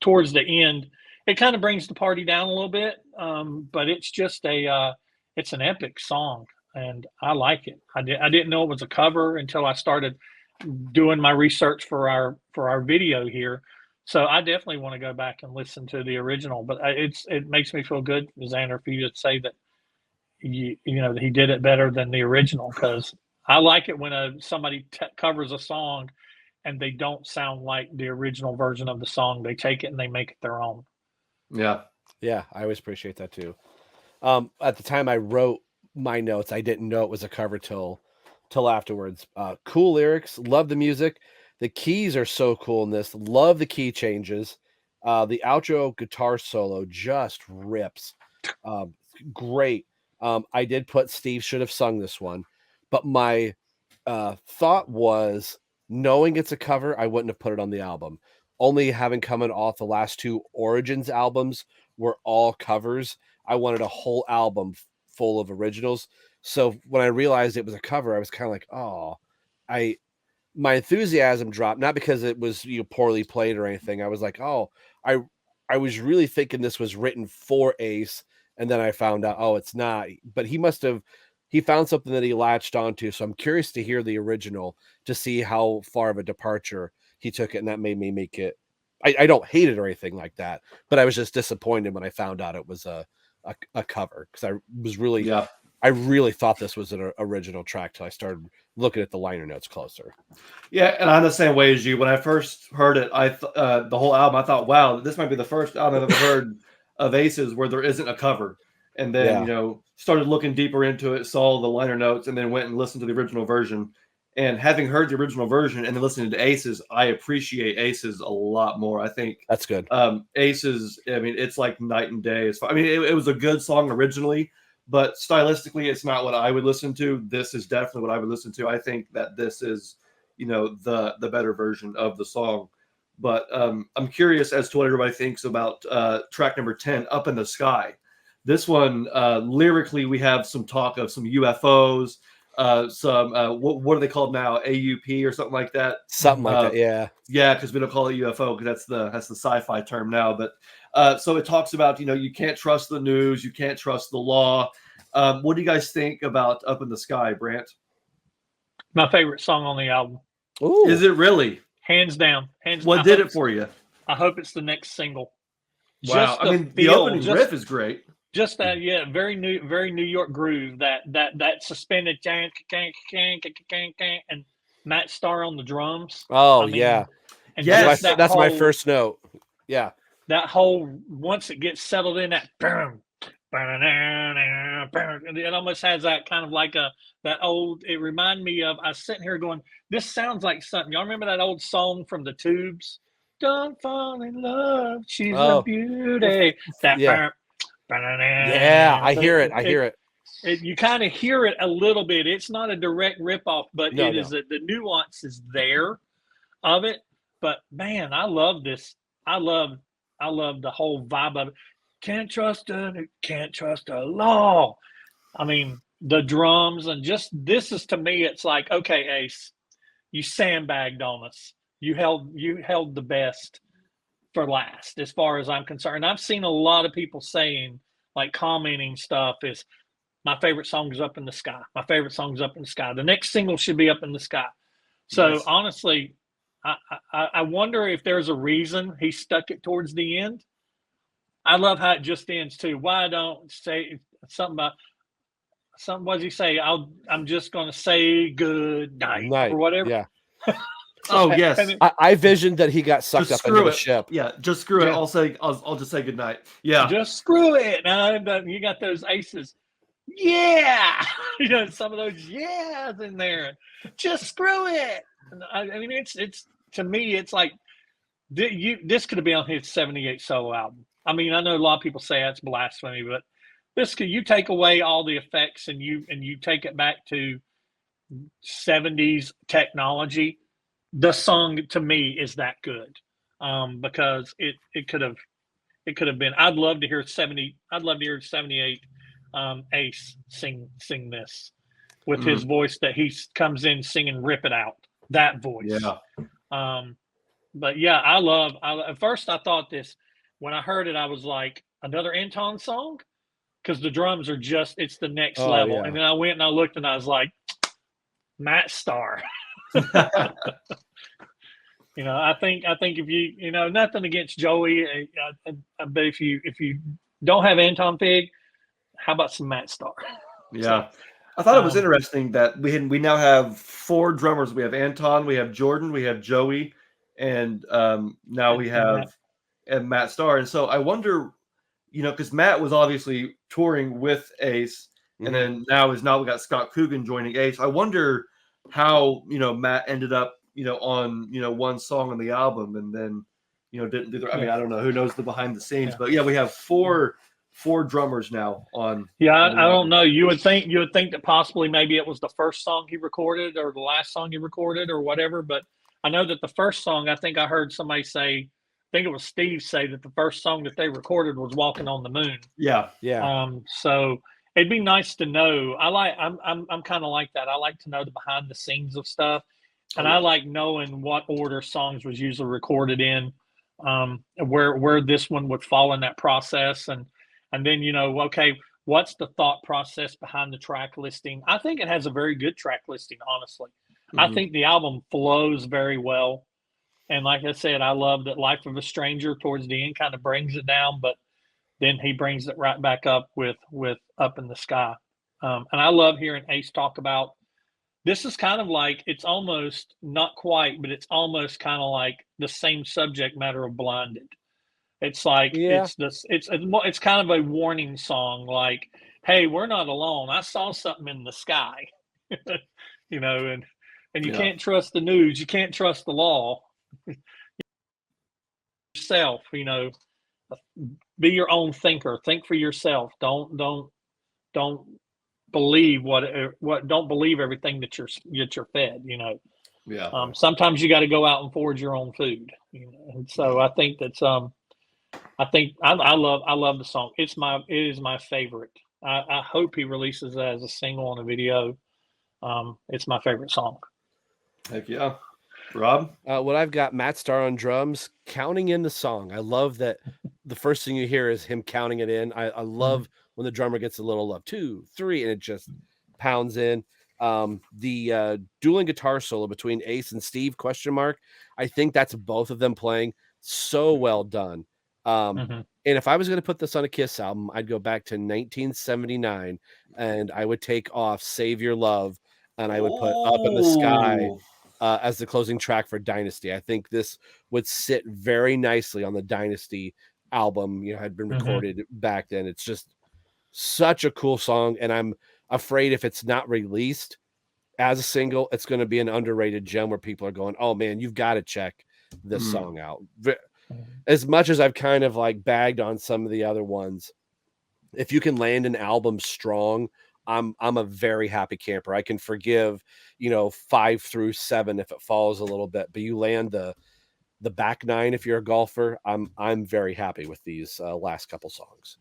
towards the end. It kind of brings the party down a little bit. But it's just it's an epic song, and I like it. I didn't know it was a cover until I started doing my research for our video here. So I definitely want to go back and listen to the original. But it makes me feel good, Xander, for you to say that that he did it better than the original, because I like it when somebody covers a song and they don't sound like the original version of the song. They take it and they make it their own. Yeah. Yeah, I always appreciate that too. At the time I wrote my notes, I didn't know it was a cover till afterwards. Cool lyrics, love the music. The keys are so cool in this. Love the key changes. The outro guitar solo just rips. Great. I did put Steve should have sung this one, but my thought was, knowing it's a cover, I wouldn't have put it on the album. Only having coming off the last 2 Origins albums were all covers. I wanted a whole album full of originals. So when I realized it was a cover, I was kind of like, oh, my enthusiasm dropped, not because it was poorly played or anything. I was like, oh, I was really thinking this was written for Ace, and then I found out, oh, it's not. But he found something that he latched onto. So I'm curious to hear the original to see how far of a departure he took it, and that made me make it. I don't hate it or anything like that, but I was just disappointed when I found out it was a cover, because I was really I really thought this was an original track till I started looking at the liner notes closer. Yeah, and I'm the same way as you. When I first heard it, the whole album, I thought, wow, this might be the first album I've ever heard of Aces where there isn't a cover. And then, started looking deeper into it, saw the liner notes, and then went and listened to the original version. And having heard the original version and then listening to Aces, I appreciate Aces a lot more. I think that's good. Aces, I mean, it's like night and day. It was a good song originally, but stylistically, it's not what I would listen to. This is definitely what I would listen to. I think that this is, the better version of the song. But I'm curious as to what everybody thinks about track number 10, Up in the Sky. This one, lyrically, we have some talk of some UFOs. some what are they called now? AUP or something like that. Something like that. Yeah. Yeah, because we don't call it UFO because that's the sci-fi term now. But so it talks about, you can't trust the news, you can't trust the law. What do you guys think about Up in the Sky, Brant? My favorite song on the album. Ooh. Is it really? Hands down. Hands What down. did it for you? I hope it's the next single. Wow. I mean, the opening riff is great. Just that, yeah, very New York groove. That suspended and Matt Starr on the drums. Oh, yeah. And yes, that's my first note. Yeah. That whole, once it gets settled in, that boom, it almost has that kind of like that old, it reminded me of, I was sitting here going, this sounds like something. Y'all remember that old song from the Tubes? Don't fall in love, she's a beauty. That yeah. Yeah, I hear it. I hear it. You kind of hear it a little bit. It's not a direct ripoff, but is the nuance is there of it. But man, I love this. I love the whole vibe of it. Can't trust a law. I mean, the drums and just this is, to me, it's like, okay, Ace, you sandbagged on us. You held the best for last, as far as I'm concerned. I've seen a lot of people saying, like, commenting stuff is, my favorite song is Up in the Sky. My favorite song is Up in the Sky. The next single should be Up in the Sky. So honestly, I wonder if there's a reason he stuck it towards the end. I love how it just ends too. Why don't say something about something? What does he say? I'm just going to say good night or whatever. Yeah. Oh yes, I visioned that he got sucked up into the ship. Yeah, just screw it. I'll just say good night. Yeah, just screw it. Now you got those aces. Yeah, some of those yeahs in there. Just screw it. I mean, it's to me, it's like this could have been on his '78 solo album. I mean, I know a lot of people say that's blasphemy, but you take away all the effects and you take it back to '70s technology. The song to me is that good, because it could have been. I'd love to hear '78 Ace sing this with his voice that he comes in singing "Rip It Out." That voice. Yeah. But yeah, at first I thought this, when I heard it, I was like, another Anton song, because the drums are it's the next level. Yeah. And then I went and I looked and I was like, Matt Starr. I think if you, nothing against Joey, but if you don't have Anton Fig, how about some Matt Starr? Yeah. I thought it was interesting that we now have 4 drummers. We have Anton, we have Jordan, we have Joey, and now we have Matt Starr. And so I wonder, because Matt was obviously touring with Ace, and then now we got Scott Coogan joining Ace. I wonder how Matt ended up on one song on the album, and then didn't do the. I mean, I don't know, who knows the behind the scenes, but yeah, we have 4 drummers now on. Yeah, I don't know. You would think that possibly maybe it was the first song he recorded or the last song he recorded or whatever. But I know that the first song, I think I heard somebody say, I think it was Steve say that the first song that they recorded was "Walkin On The Moon." Yeah, yeah. So it'd be nice to know. I'm kind of like that. I like to know the behind the scenes of stuff, and I like knowing what order songs was usually recorded in, where this one would fall in that process, and then, okay, what's the thought process behind the track listing? I think it has a very good track listing, honestly. I think the album flows very well. And like I said, I love that Life of a Stranger towards the end kind of brings it down, but then he brings it right back up with Up in the Sky. And I love hearing Ace talk about, this is kind of like, it's almost, not quite, but it's almost kind of like the same subject matter of Blinded. It's like, it's kind of a warning song, like, hey, we're not alone. I saw something in the sky, and you can't trust the news. You can't trust the law. Yourself, be your own thinker. Think for yourself. Don't believe don't believe everything that you're fed, Yeah. Sometimes you got to go out and forage your own food, and so I think that's, I love the song. It is my favorite. I hope he releases it as a single on a video. it's my favorite song. Heck yeah. Rob? What I've got Matt Starr on drums, counting in the song. I love that the first thing you hear is him counting it in. I love when the drummer gets a little love, 2, 3, and it just pounds in. The dueling guitar solo between Ace and Steve, ? I think that's both of them playing so well done. And if I was going to put this on a Kiss album, I'd go back to 1979 and I would take off Save Your Love and I would put Up in the Sky as the closing track for Dynasty. I think this would sit very nicely on the Dynasty album, had been recorded back then. It's just such a cool song. And I'm afraid if it's not released as a single, it's going to be an underrated gem where people are going, oh man, you've got to check this song out. As much as I've kind of like bagged on some of the other ones, if you can land an album strong, I'm a very happy camper. I can forgive, 5 through 7 if it falls a little bit, but you land the back 9 if you're a golfer. I'm very happy with these last couple songs.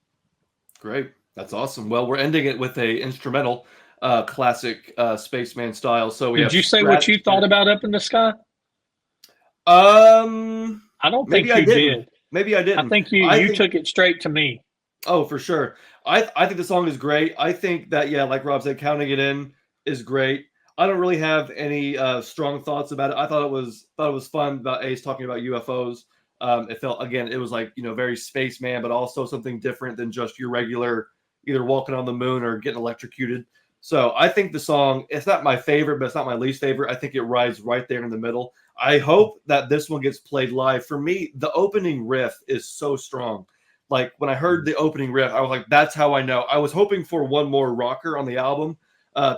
Great. That's awesome. Well, we're ending it with a instrumental classic Spaceman style. So did you say what you thought about Up in the Sky? I don't think you did. Maybe I didn't. I think you took it straight to me. Oh, for sure. I think the song is great. I think that, like Rob said, counting it in is great. I don't really have any strong thoughts about it. I thought it was fun about Ace talking about UFOs. It felt, again, it was like, very Spaceman, but also something different than just your regular either Walking on the Moon or Getting Electrocuted. So I think the song, it's not my favorite, but it's not my least favorite. I think it rides right there in the middle. I hope that this one gets played live. For me, the opening riff is so strong. Like when I heard the opening riff, I was like, that's how I know. I was hoping for one more rocker on the album.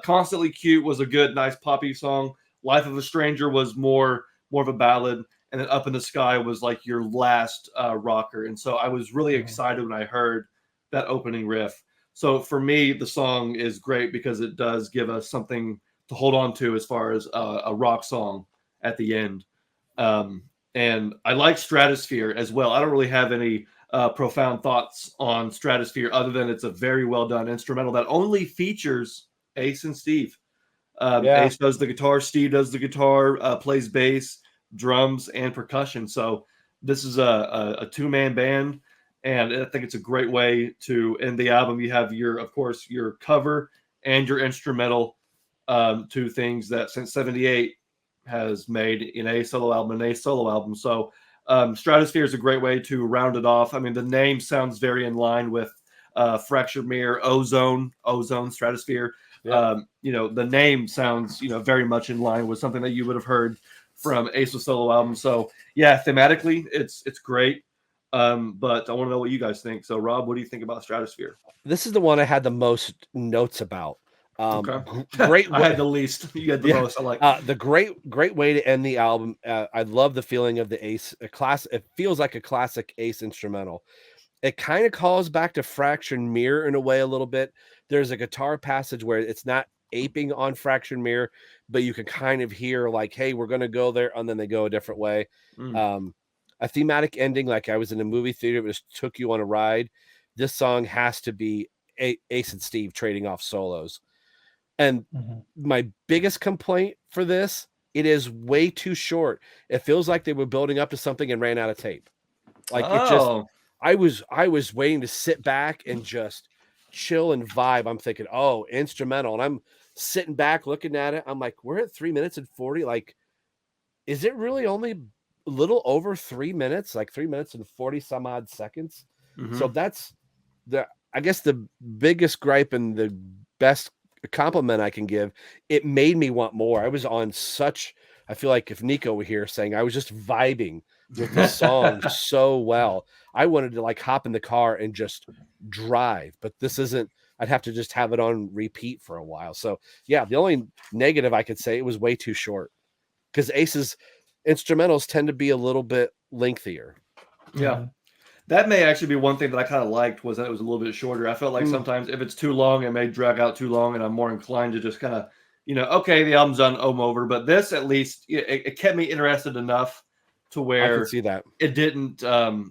Constantly Cute was a good, nice poppy song. Life of a Stranger was more of a ballad. And then Up in the Sky was like your last rocker. And so I was really excited when I heard that opening riff. So for me, the song is great because it does give us something to hold on to as far as a rock song at the end. And I like Stratosphere as well. I don't really have any profound thoughts on Stratosphere other than it's a very well done instrumental that only features Ace and Steve. Ace does the guitar, Steve does the guitar, plays bass, drums, and percussion. So this is a two-man band, and I think it's a great way to end the album. You have of course, your cover and your instrumental, two things that since '78 has made in a solo album. So Stratosphere is a great way to round it off. I mean, the name sounds very in line with Fractured Mirror, Ozone, Stratosphere. Yeah. The name sounds, very much in line with something that you would have heard from Ace's solo album. So yeah, thematically, it's great. But I want to know what you guys think. So Rob, what do you think about Stratosphere? This is the one I had the most notes about. Okay. Great. I had the least. You had the most. I like the great way to end the album. I love the feeling of the Ace. It feels like a classic Ace instrumental. It kind of calls back to Fractured Mirror in a way a little bit. There's a guitar passage where it's not aping on Fractured Mirror, but you can kind of hear like, hey, we're going to go there. And then they go a different way. A thematic ending, like I was in a movie theater, it just took you on a ride. This song has to be Ace and Steve trading off solos. And my biggest complaint for this, it is way too short. It feels like they were building up to something and ran out of tape. Like it just, I was waiting to sit back and just chill and vibe. I'm thinking, oh, instrumental. And I'm sitting back looking at it. I'm like, we're at 3 minutes and 40. Like, is it really only a little over 3 minutes? Like 3 minutes and 40 some odd seconds. So that's I guess the biggest gripe and the best compliment I can give. It made me want more. I was on I feel like if Nico were here saying I was just vibing with the song so well. I wanted to like hop in the car and just drive, but this isn't, I'd have to just have it on repeat for a while. So yeah, the only negative I could say, it was way too short because Ace's instrumentals tend to be a little bit lengthier. Yeah. That may actually be one thing that I kind of liked was that it was a little bit shorter. I felt like sometimes if it's too long, it may drag out too long, and I'm more inclined to just kind of, okay, the album's done, I'm over. But this, at least, it kept me interested enough to where I could see that it didn't,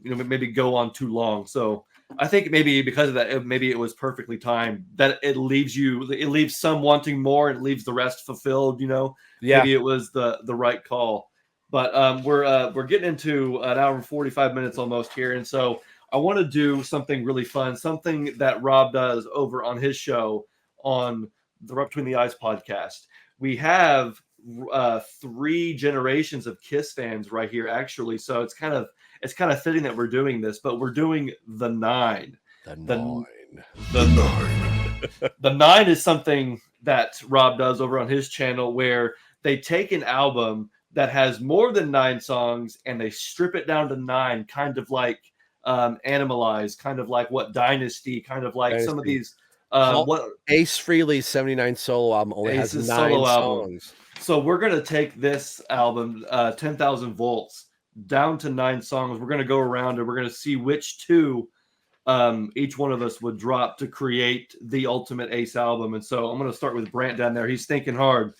maybe go on too long. So I think maybe because of that, maybe it was perfectly timed that it leaves some wanting more and it leaves the rest fulfilled. Yeah. Maybe it was the right call. But we're getting into an hour and 45 minutes almost here, and so I want to do something really fun, something that Rob does over on his show on the Right Between the Eyes podcast. We have 3 generations of Kiss fans right here, actually. So it's kind of fitting that we're doing this, but we're doing the 9. The The 9. The 9 is something that Rob does over on his channel where they take an album that has more than 9 songs and they strip it down to 9, kind of like Animalize, kind of like what Dynasty, kind of like some of these what Ace Frehley's 79 solo album only has 9 solo album. songs. So we're going to take this album, 10,000 Volts, down to 9 songs. We're going to go around and we're going to see which 2 each one of us would drop to create the ultimate Ace album. And so I'm going to start with Brant down there. He's thinking hard.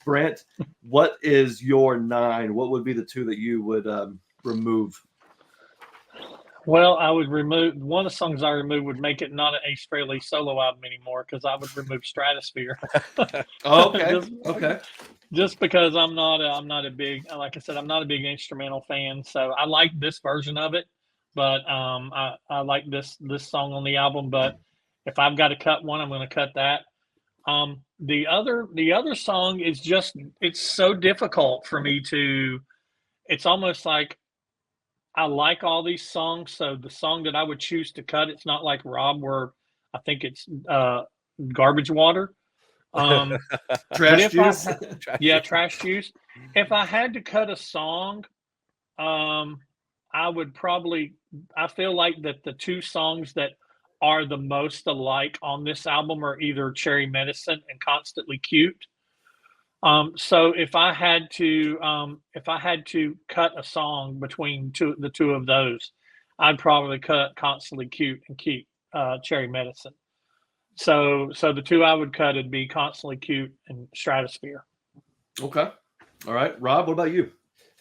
Brant, what is your 9? What would be the 2 that you would remove? Well, I would remove one of the songs I removed would make it not an Ace Frehley solo album anymore because I would remove Stratosphere. Okay. Okay. Just because I'm not a big, like I said, I'm not a big instrumental fan. So I like this version of it, but I like this song on the album. But if I've got to cut one, I'm going to cut that. The other song is just, it's so difficult for me to. It's almost like I like all these songs, so the song that I would choose to cut, it's not like Rob, where I think it's Garbage Water. Trash Juice. Trash Juice. If I had to cut a song, I would probably. I feel like that the 2 songs that are the most alike on this album are either Cherry Medicine and Constantly Cute. So if I had to cut a song between the 2 of those, I'd probably cut Constantly Cute and keep Cherry Medicine. So the 2 I would cut would be Constantly Cute and Stratosphere. Okay. All right. Rob, what about you?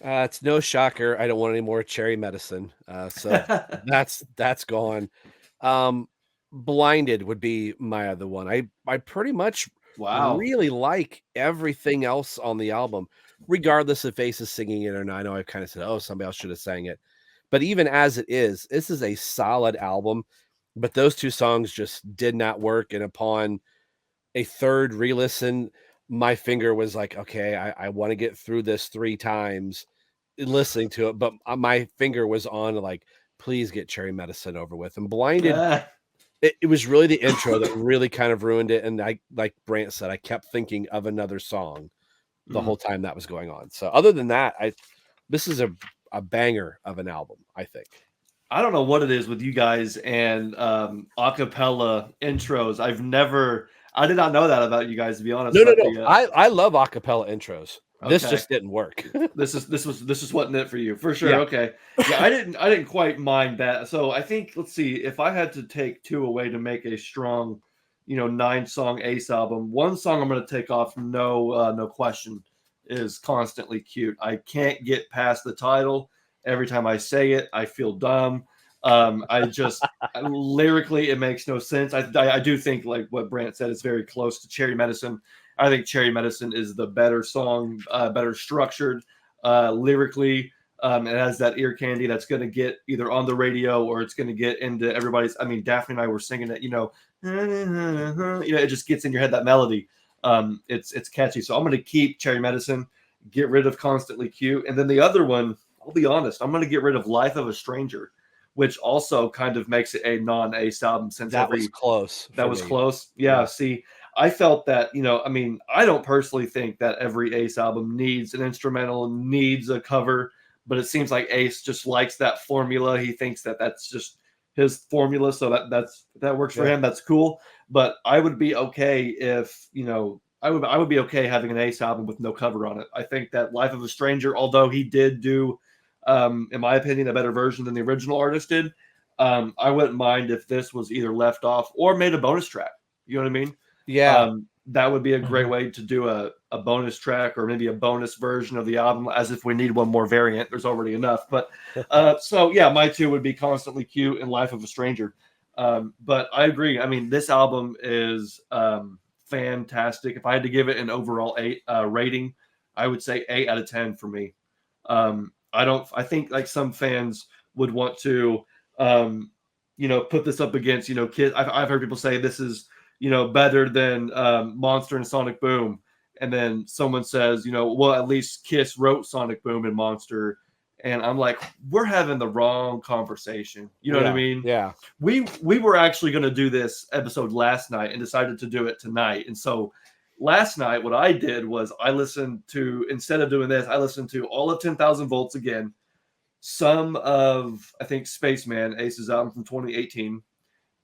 It's no shocker. I don't want any more Cherry Medicine. So that's gone. Blinded would be my other one. I pretty much really like everything else on the album, regardless if Ace is singing it or not. I know I've kind of said, oh, somebody else should have sang it. But even as it is, this is a solid album. But those 2 songs just did not work. And upon a third re-listen, my finger was like, okay, I want to get through this 3 times listening to it. But my finger was on like, please get Cherry Medicine over with. And Blinded, it was really the intro that really kind of ruined it. And I, like Brant said, I kept thinking of another song the whole time that was going on. So other than that, this is a banger of an album, I think. I don't know what it is with you guys and acapella intros. I did not know that about you guys, to be honest. No. I love acapella intros. Okay. This just didn't work. this wasn't it for you, for sure. Yeah. Okay. Yeah, I didn't quite mind that. So I think, let's see, if I had to take 2 away to make a strong, 9-song Ace album, one song I'm going to take off, no question, is Constantly Cute. I can't get past the title. Every time I say it, I feel dumb. Lyrically, it makes no sense. I do think, like what Brant said, it's very close to Cherry Medicine. I think Cherry Medicine is the better song, better structured lyrically. It has that ear candy that's going to get either on the radio or it's going to get into everybody's. I mean, Daphne and I were singing it, it just gets in your head, that melody. It's catchy. So I'm going to keep Cherry Medicine, get rid of Constantly Cute. And then the other one, I'll be honest, I'm going to get rid of Life of a Stranger, which also kind of makes it a non-Ace album. Since that was close. That was close. Yeah. See, I felt that, I don't personally think that every Ace album needs an instrumental, needs a cover, but it seems like Ace just likes that formula. He thinks that that's just his formula. So that works for him. That's cool. But I would be okay if, I would be okay having an Ace album with no cover on it. I think that Life of a Stranger, although he did do, in my opinion, a better version than the original artist did, I wouldn't mind if this was either left off or made a bonus track. You know what I mean? Yeah. That would be a great way to do a bonus track or maybe a bonus version of the album, as if we need one more variant. There's already enough. But so, yeah, my 2 would be Constantly Cute and Life of a Stranger. But I agree. I mean, this album is fantastic. If I had to give it an overall 8 rating, I would say 8 out of 10 for me. I think like some fans would want to, put this up against, Kiss. I've heard people say this is, better than Monster and Sonic Boom. And then someone says, well, at least Kiss wrote Sonic Boom and Monster. And I'm like, we're having the wrong conversation. You know what I mean? Yeah. We were actually going to do this episode last night and decided to do it tonight. And so last night, what I did was instead of doing this, I listened to all of 10,000 Volts again, some of, I think, Spaceman, Ace's album from 2018,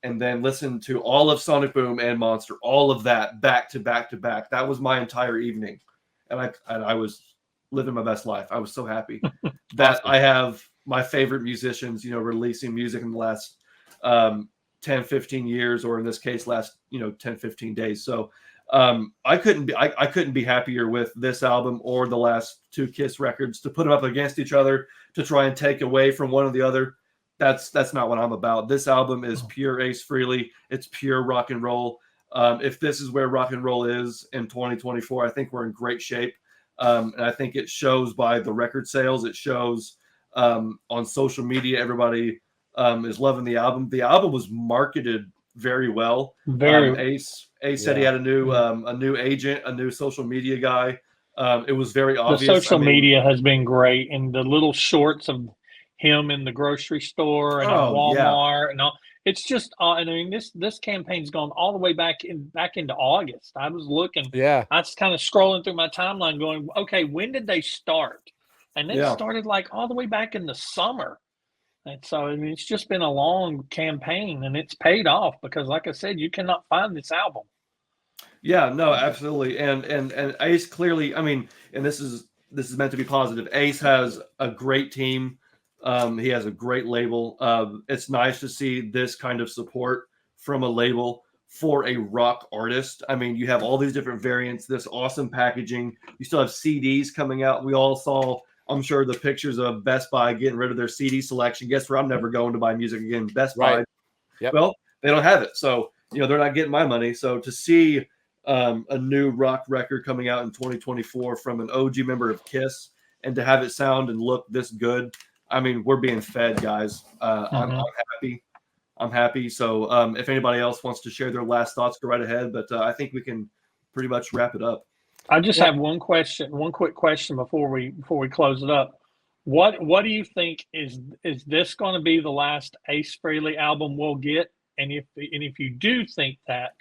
and then listened to all of Sonic Boom and Monster, all of that back to back to back. That was my entire evening. And I was living my best life. I was so happy that Awesome. I have my favorite musicians, releasing music in the last 10, 15 years, or in this case, last, 10, 15 days. So I couldn't be happier with this album or the last 2 Kiss records. To put them up against each other to try and take away from one or the other, that's not what I'm about. This album is pure Ace Frehley. It's pure rock and roll. If this is where rock and roll is in 2024, I think we're in great shape. And I think it shows by the record sales. It shows on social media. Everybody is loving the album. The album was marketed very well. Ace said he had a new agent, a new social media guy. It was very obvious. The social media has been great, and the little shorts of him in the grocery store and at Walmart and all. It's just, I mean, this campaign's gone all the way back into August. I was looking, I was kind of scrolling through my timeline, going, okay, when did they start? And they started like all the way back in the summer. And so, I mean, it's just been a long campaign, and it's paid off because, like I said, you cannot find this album. Yeah, no, absolutely. And Ace clearly, I mean, and this is meant to be positive. Ace has a great team. He has a great label. It's nice to see this kind of support from a label for a rock artist. I mean, you have all these different variants, this awesome packaging. You still have CDs coming out. We all saw, I'm sure, the pictures of Best Buy getting rid of their CD selection. Guess where I'm never going to buy music again? Best Buy. Yep. Well, they don't have it. So, they're not getting my money. So to see a new rock record coming out in 2024 from an OG member of Kiss, and to have it sound and look this good, I mean, we're being fed, guys. I'm happy. I'm happy. So if anybody else wants to share their last thoughts, go right ahead. But I think we can pretty much wrap it up. I just have one quick question before we close it up. What do you think is this going to be the last Ace Frehley album we'll get? And if you do think that,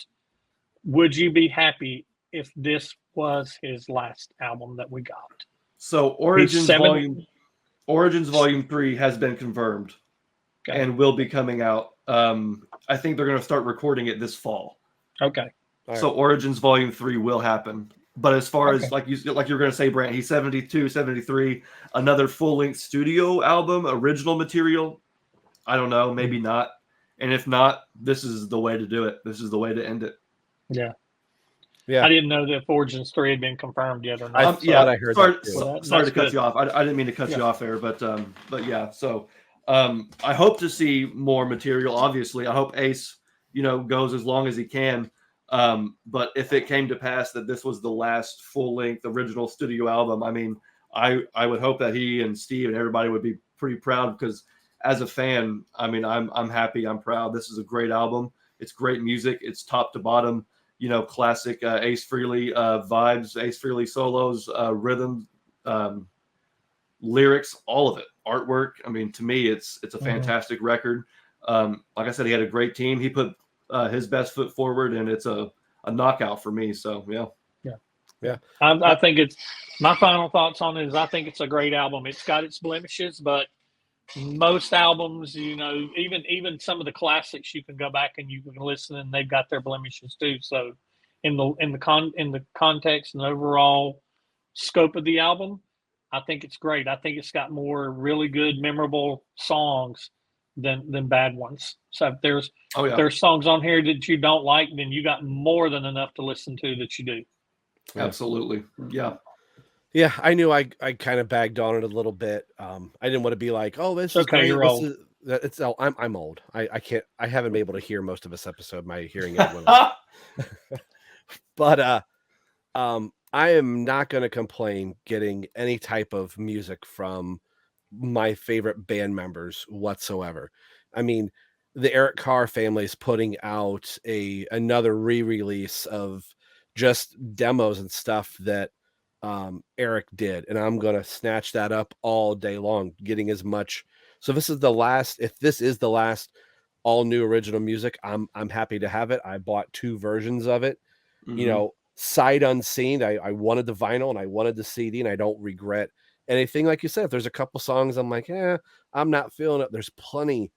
would you be happy if this was his last album that we got? So Origins Volume 3 has been confirmed and will be coming out. I think they're going to start recording it this fall. Okay. So Origins Volume 3 will happen. But as far as like you're going to say, Brant, he's 72, 73, another full-length studio album, original material, I don't know, maybe not. And if not, this is the way to do it. This is the way to end it. Yeah. I didn't know that Origins 3 had been confirmed yet or not. I heard sorry to cut you off. I didn't mean to cut you off there, but yeah. So I hope to see more material. Obviously, I hope Ace, goes as long as he can. But if it came to pass that this was the last full-length original studio album, I mean, I would hope that he and Steve and everybody would be pretty proud, because as a fan, I mean, I'm happy, I'm proud. This is a great album. It's great music. It's top to bottom, classic Ace Frehley vibes, Ace Frehley solos, rhythm, lyrics, all of it. Artwork. I mean, to me, it's a fantastic record. Like I said, he had a great team. He put his best foot forward, and it's a knockout for me. So yeah. I think it's, my final thoughts on it is I think it's a great album. It's got its blemishes, but most albums, even some of the classics, you can go back and you can listen, and they've got their blemishes too. So in the context and overall scope of the album, I think it's great. I think it's got more really good, memorable songs than bad ones. So if there's songs on here that you don't like, then you got more than enough to listen to that you do. Absolutely. Yeah. Yeah, I knew I kind of bagged on it a little bit. I didn't want to be like, oh, this is okay, great. you're old. I'm old. I can't. I haven't been able to hear most of this episode. My hearing aid went off. But I am not going to complain getting any type of music from my favorite band members whatsoever. I mean, the Eric Carr family is putting out another re-release of just demos and stuff that Eric did, and I'm going to snatch that up all day long, getting as much. So if this is the last all new original music, I'm happy to have it. I bought 2 versions of it. Mhm. Sight unseen. I wanted the vinyl and I wanted the CD, and I don't regret anything. Like you said, if there's a couple songs I'm like, I'm not feeling it, there's plenty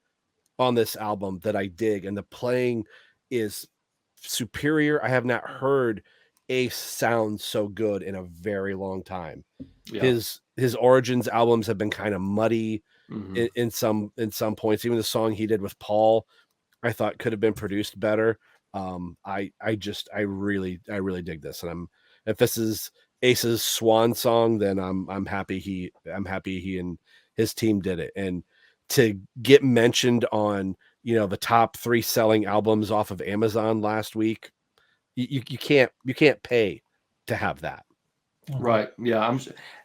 on this album that I dig, and the playing is superior. I have not heard Ace sound so good in a very long time. Yeah. His Origins albums have been kind of muddy Mhm. in some points. Even the song he did with Paul, I thought could have been produced better. I really dig this, and if this is Ace's swan song, then I'm happy he and his team did it. And to get mentioned on the top 3 selling albums off of Amazon last week, you can't pay to have that. Right. Yeah.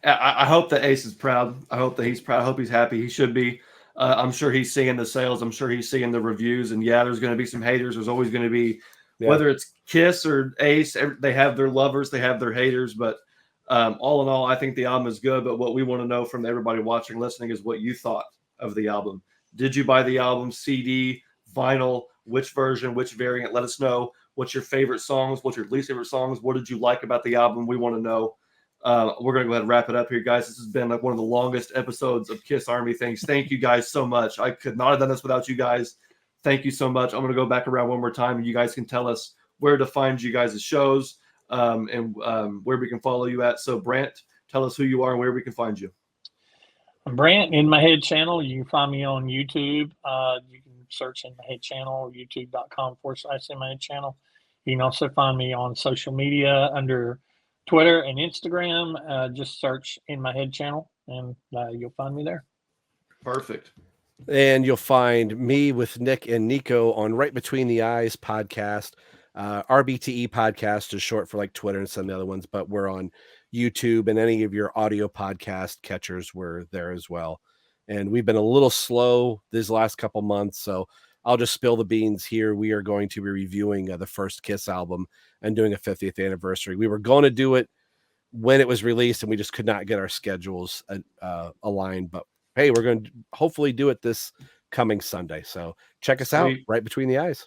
I hope that Ace is proud. I hope that he's proud. I hope he's happy. He should be. I'm sure he's seeing the sales. I'm sure he's seeing the reviews. And yeah, there's going to be some haters. There's always going to be, whether it's Kiss or Ace, they have their lovers, they have their haters. But all in all, I think the album is good. But what we want to know from everybody watching, listening, is what you thought of the album. Did you buy the album, CD, vinyl? Which version, which variant? Let us know. What's your favorite songs? What's your least favorite songs? What did you like about the album? We want to know. We're going to go ahead and wrap it up here, guys. This has been like one of the longest episodes of Kiss Army Things. Thank you guys so much. I could not have done this without you guys. Thank you so much. I'm going to go back around one more time, and you guys can tell us where to find you guys' shows and where we can follow you at. So, Brant, tell us who you are and where we can find you. I'm Brant, In My Head channel. You can find me on YouTube. You can search In My Head channel, youtube.com/In My Head channel. You can also find me on social media under Twitter and Instagram. Just search In My Head channel, and you'll find me there. Perfect. And you'll find me with Nick and Nico on Right Between the Eyes podcast. RBTE podcast is short for like Twitter and some of the other ones, but we're on YouTube and any of your audio podcast catchers. We're there as well. And we've been a little slow these last couple months, so I'll just spill the beans here. We are going to be reviewing the first Kiss album and doing a 50th anniversary. We were going to do it when it was released, and we just could not get our schedules aligned. But hey, we're going to hopefully do it this coming Sunday. So check us out, Right Between the Eyes.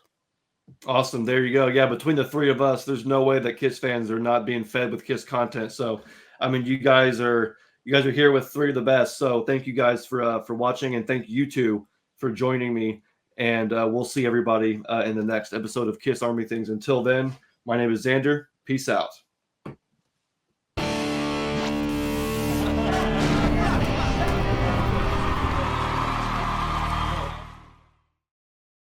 Awesome. There you go. Yeah, between the 3 of us, there's no way that Kiss fans are not being fed with Kiss content. So, I mean, you guys are here with 3 of the best. So, thank you guys for watching, and thank you 2 for joining me. And we'll see everybody in the next episode of Kiss Army Things. Until then, my name is Xander. Peace out.